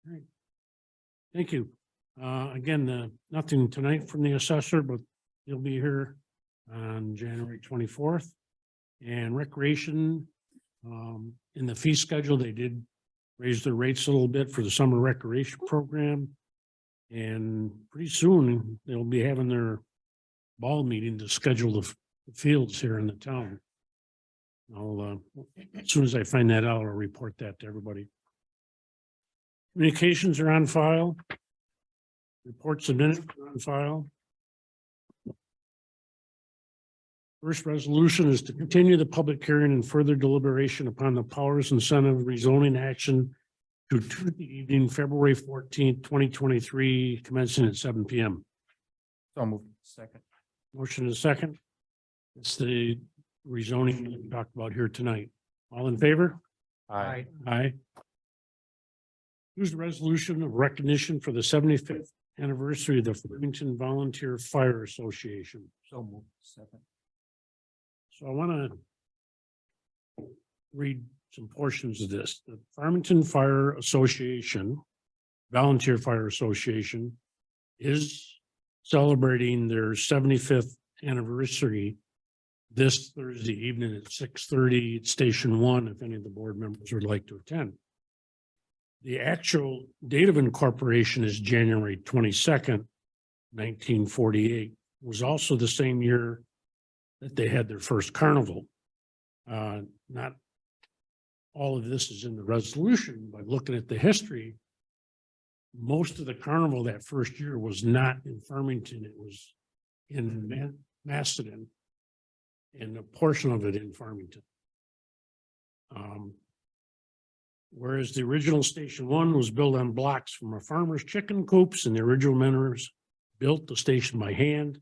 Great. Thank you. Again, nothing tonight from the assessor, but he'll be here on January 24th. And recreation, in the fee schedule, they did raise their rates a little bit for the summer recreation program. And pretty soon they'll be having their ball meeting to schedule the fields here in the town. I'll, as soon as I find that out, I'll report that to everybody. Communications are on file. Reports and minutes are on file. First resolution is to continue the public hearing and further deliberation upon the Powers Incentive rezoning action to Tuesday evening, February 14th, 2023, commencing at 7 p.m. So moved. Second. Motion is second. It's the rezoning we talked about here tonight. All in favor? Aye. Aye. Here's the resolution of recognition for the 75th anniversary of the Farmington Volunteer Fire Association. So moved. Second. So I want to read some portions of this. The Farmington Fire Association, Volunteer Fire Association, is celebrating their 75th anniversary this Thursday evening at 6:30 at Station 1, if any of the board members would like to attend. The actual date of incorporation is January 22nd, 1948. It was also the same year that they had their first carnival. Not all of this is in the resolution, but looking at the history, most of the carnival that first year was not in Farmington. It was in Macedon and a portion of it in Farmington. Whereas the original Station 1 was built on blocks from a farmer's chicken coops, and the original members built the station by hand.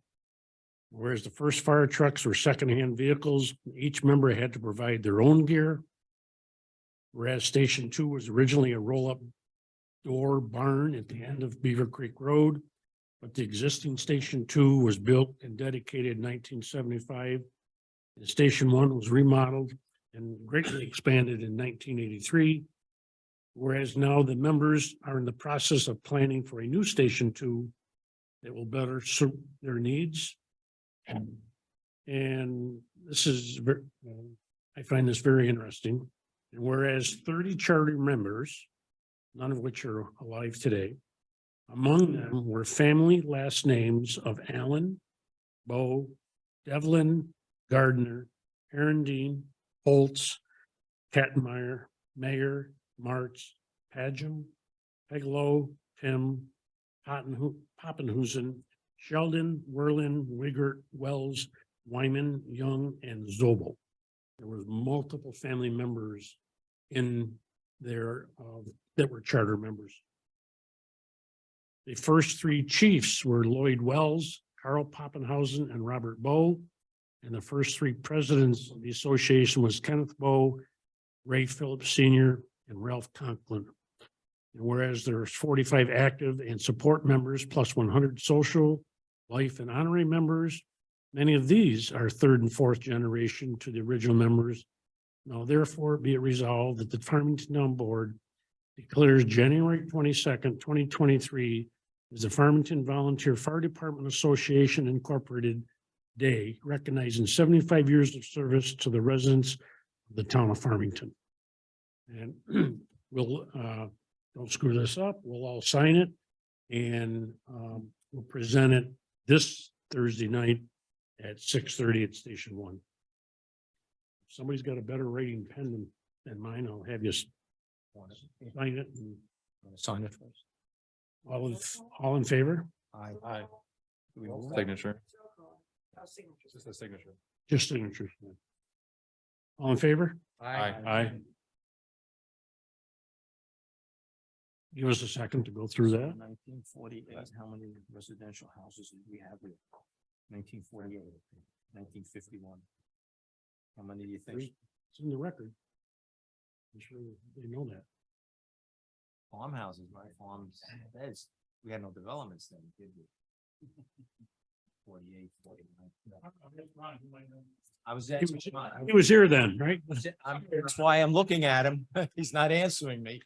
Whereas the first fire trucks were secondhand vehicles, each member had to provide their own gear. Whereas Station 2 was originally a roll-up door barn at the end of Beaver Creek Road. But the existing Station 2 was built and dedicated in 1975. And Station 1 was remodeled and greatly expanded in 1983. Whereas now the members are in the process of planning for a new Station 2 that will better suit their needs. And this is, I find this very interesting. And whereas 30 charter members, none of which are alive today, among them were family last names of Allen, Bow, Devlin, Gardner, Herendeen, Holtz, Kattenmeyer, Mayer, Martz, Padgham, Peglow, Tim, Poppenhusen, Sheldon, Werlin, Wiggert, Wells, Wyman, Young, and Zobel. There was multiple family members in there that were charter members. The first three chiefs were Lloyd Wells, Carl Poppenhausen, and Robert Bow. And the first three presidents of the association was Kenneth Bow, Ray Phillips Sr., and Ralph Conklin. And whereas there's 45 active and support members plus 100 social, life, and honorary members, many of these are third and fourth generation to the original members. Now therefore be it resolved that the Farmington Town Board declares January 22nd, 2023 as the Farmington Volunteer Fire Department Association Incorporated Day, recognizing 75 years of service to the residents of the town of Farmington. And we'll, don't screw this up, we'll all sign it and we'll present it this Thursday night at 6:30 at Station 1. If somebody's got a better rating pen than mine, I'll have you sign it. And Sign it first. all in favor? Aye. Signature. Just a signature. Just signatures. All in favor? Aye. Give us a second to go through that. 1948, how many residential houses did we have? 1948, 1951. How many do you think? It's in the record. I'm sure they know that. Farmhouses, right? Farms, beds. We had no developments then, did we? 48, 49. I was at. He was here then, right? That's why I'm looking at him. He's not answering me.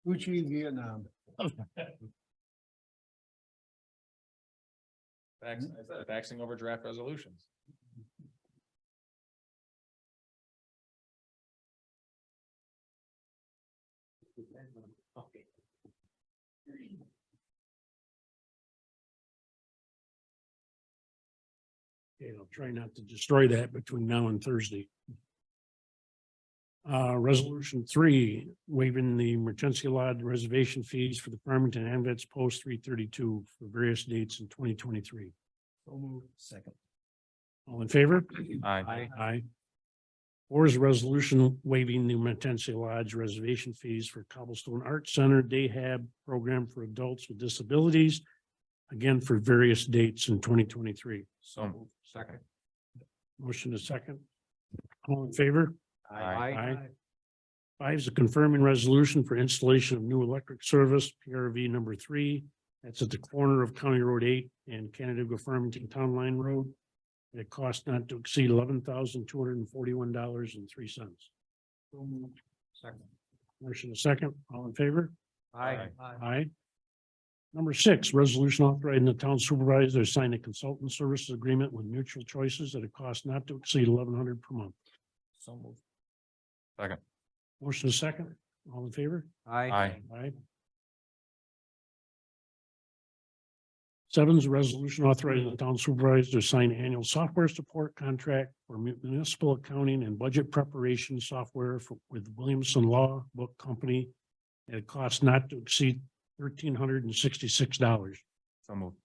Gucci, Vietnam. Faxing over draft resolutions. Okay, I'll try not to destroy that between now and Thursday. Resolution 3, waiving the emergency allowed reservation fees for the Farmington Ambets Post 332 for various dates in 2023. So moved. Second. All in favor? Aye. Aye. 4 is a resolution waiving the Emergency Lodge reservation fees for Cobblestone Arts Center Day Hab program for adults with disabilities, again for various dates in 2023. So second. Motion is second. All in favor? Aye. 5 is a confirming resolution for installation of new electric service, PRV number 3. That's at the corner of County Road 8 and Canandaigua Farmington Town Line Road. At a cost not to exceed $11,241.03. Second. Motion is second. All in favor? Aye. Aye. Number 6, resolution authorizing the town supervisor to sign a consultant services agreement with Mutual Choices at a cost not to exceed $1,100 per month. So moved. Second. Motion is second. All in favor? Aye. Aye. 7 is a resolution authorizing the town supervisor to sign annual software support contract for municipal accounting and budget preparation software with Williamson Law Book Company at a cost not to exceed $1,366. So moved.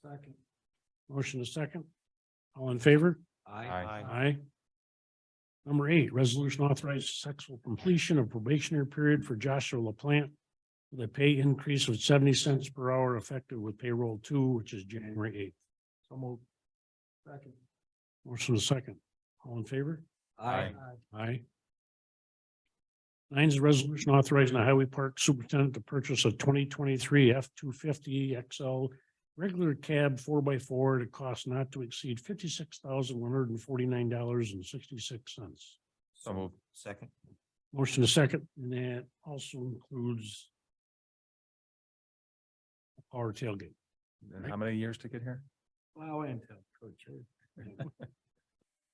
Second. Motion is second. All in favor? Aye. Aye. Number 8, resolution authorizes successful completion of probationary period for Joshua LaPlante with a pay increase of 70 cents per hour effective with payroll 2, which is January 8th. So moved. Second. Motion is second. All in favor? Aye. Aye. 9 is a resolution authorizing the highway park superintendent to purchase a 2023 F-250 XL regular cab 4x4 at a cost not to exceed $56,149.66. So move. Second. Motion to second, and that also includes a power tailgate. And how many years to get here? Plow into it, Coach.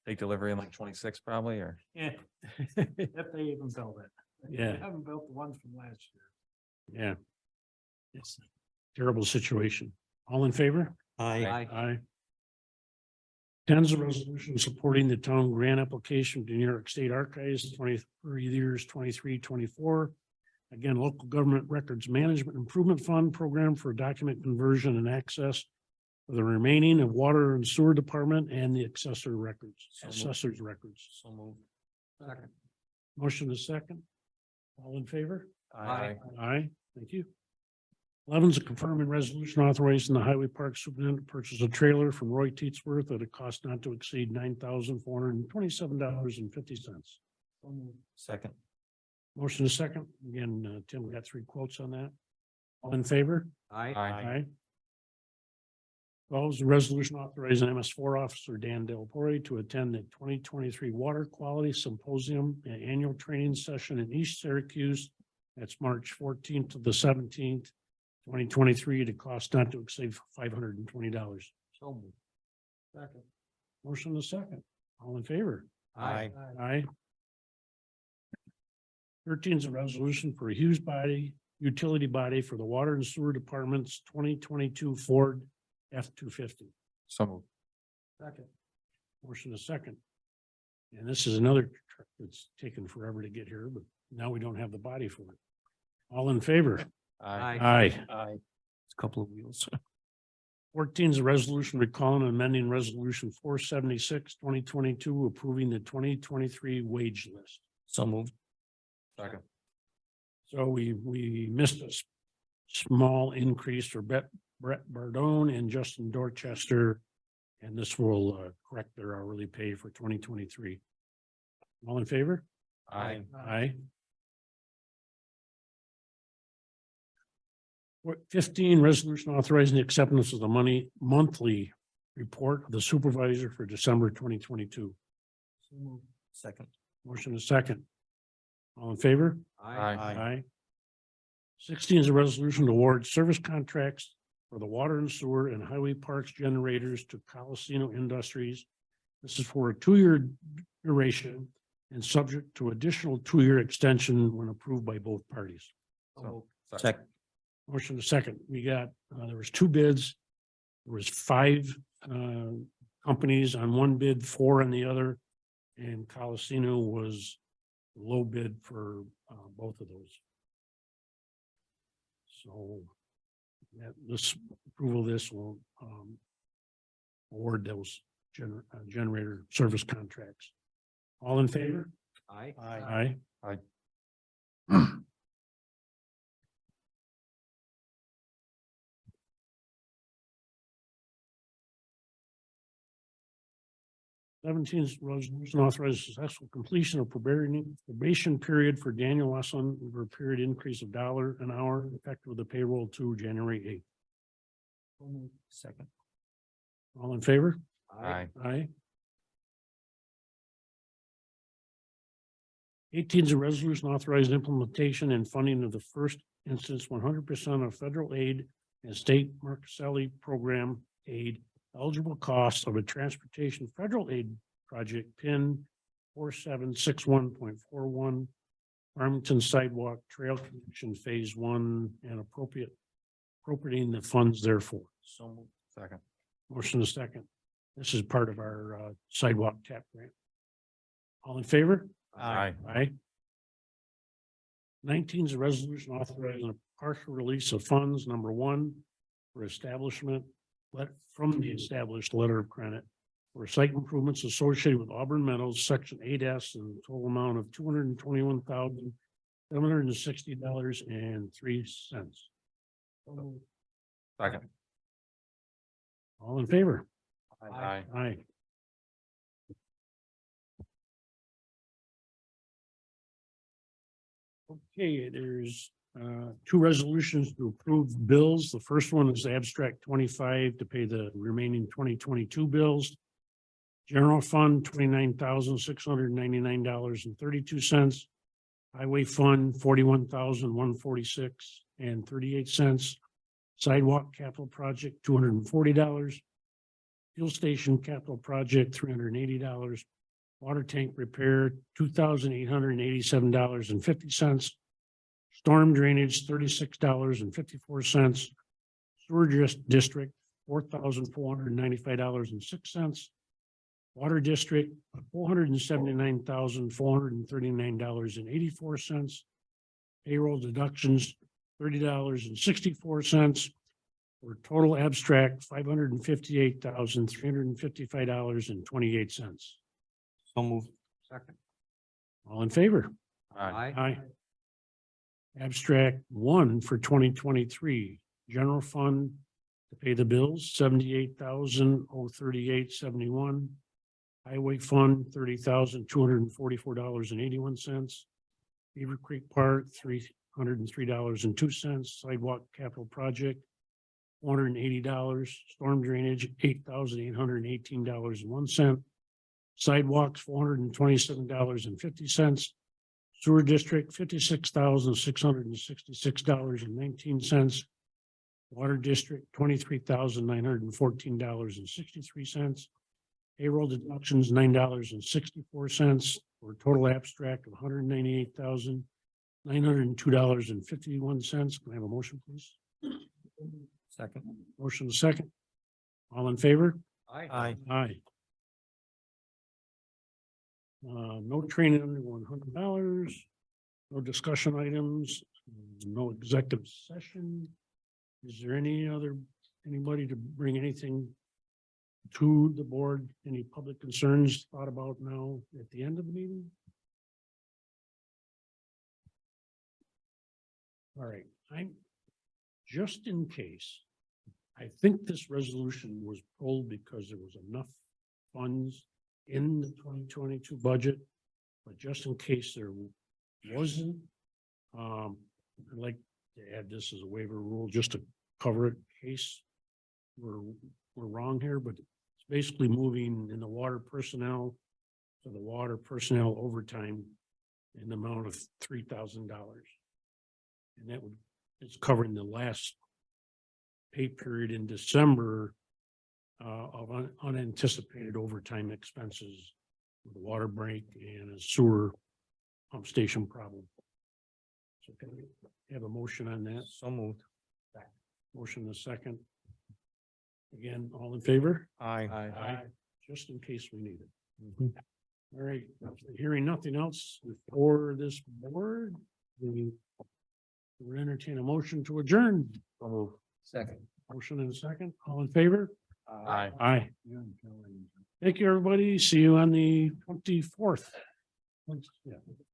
Take delivery in like 26 probably, or? Yeah. If they even build it. Yeah. They haven't built the ones from last year. Yeah. It's a terrible situation. All in favor? Aye. Aye. 10 is a resolution supporting the town grant application to New York State Archives for years 23-24. Again, local government records management improvement fund program for document conversion and access for the remaining of water and sewer department and the assessors records. So move. Second. Motion is second. All in favor? Aye. Aye, thank you. 11 is a confirming resolution authorizing the highway park superintendent to purchase a trailer from Roy Teetsworth at a cost not to exceed $9,427.50. Second. Motion is second. Again, Tim, we got 3 quotes on that. All in favor? Aye. Aye. 12 is a resolution authorizing MS4 Officer Dan Delpore to attend the 2023 Water Quality Symposium and Annual Training Session in East Syracuse. That's March 14th to the 17th, 2023, at a cost not to exceed $520. So moved. Second. Motion is second. All in favor? Aye. Aye. 13 is a resolution for a Hughes utility body for the Water and Sewer Department's 2022 Ford F-250. So move. Second. Motion is second. And this is another truck that's taken forever to get here, but now we don't have the body for it. All in favor? Aye. Aye. It's a couple of wheels. 14 is a resolution recalling and amending resolution 476, 2022, approving the 2023 wage list. So moved. Second. So we missed a small increase for Brett Bardone and Justin Dorchester. And this will correct their hourly pay for 2023. All in favor? Aye. Aye. 15, resolution authorizing the acceptance of the monthly report of the supervisor for December 2022. So moved. Second. Motion is second. All in favor? Aye. Aye. 16 is a resolution to award service contracts for the water and sewer and highway parks generators to Colasino Industries. This is for a 2-year duration and subject to additional 2-year extension when approved by both parties. Second. Motion to second. We got, there was 2 bids. There was 5 companies on one bid, 4 on the other. And Colasino was low bid for both of those. So that this approval of this will award those generator service contracts. All in favor? Aye. Aye. Aye. Seventeen is resolution authorizing successful completion of probation period for Daniel Wesson over a period increase of $1 an hour effective with the payroll to January 8th. Second. All in favor? Aye. Aye. 18 is a resolution authorizing implementation and funding of the first instance 100% of federal aid and state Marcelli program aid eligible costs of a transportation federal aid project PIN 4761.41 Farmington Sidewalk Trail Connection Phase 1 and appropriating the funds therefore. So moved. Second. Motion is second. This is part of our sidewalk tap grant. All in favor? Aye. Aye. 19 is a resolution authorizing a partial release of funds, number 1, for establishment from the established letter of credit for site improvements associated with Auburn Meadows, section 8S, and the total amount of $221,760.03. Second. All in favor? Aye. Aye. Okay, there's two resolutions to approve bills. The first one is abstract 25 to pay the remaining 2022 bills. General fund, $29,699.32. Highway fund, $41,146.38. Sidewalk capital project, $240. Fuel station capital project, $380. Water tank repair, $2,887.50. Storm drainage, $36.54. Sewer district, $4,495.06. Water district, $479,439.84. Payroll deductions, $30.64. For total abstract, $558,355.28. So moved. Second. All in favor? Aye. Aye. Abstract 1 for 2023, general fund to pay the bills, $78,038.71. Highway fund, $30,244.81. Beaver Creek Park, $303.02. Sidewalk capital project, $480. Storm drainage, $8,818.01. Sidewalks, $427.50. Sewer district, $56,666.19. Water district, $23,914.63. Payroll deductions, $9.64 for a total abstract of $198,902.51. Can I have a motion, please? Second. Motion is second. All in favor? Aye. Aye. No training under $100, no discussion items, no executive session. Is there anybody to bring anything to the board? Any public concerns thought about now at the end of the meeting? All right, just in case, I think this resolution was pulled because there was enough funds in the 2022 budget, but just in case there wasn't, I'd like to add this as a waiver rule just to cover it in case we're wrong here, but it's basically moving in the water personnel to the water personnel overtime in the amount of $3,000. And that it's covering the last pay period in December of unanticipated overtime expenses with a water break and a sewer pump station problem. So can we have a motion on that? So moved. Motion the second. Again, all in favor? Aye. Just in case we need it. All right, hearing nothing else before this board, we will entertain a motion to adjourn. So moved. Second. Motion in a second. All in favor? Aye. Aye. Thank you, everybody. See you on the 24th. Yeah.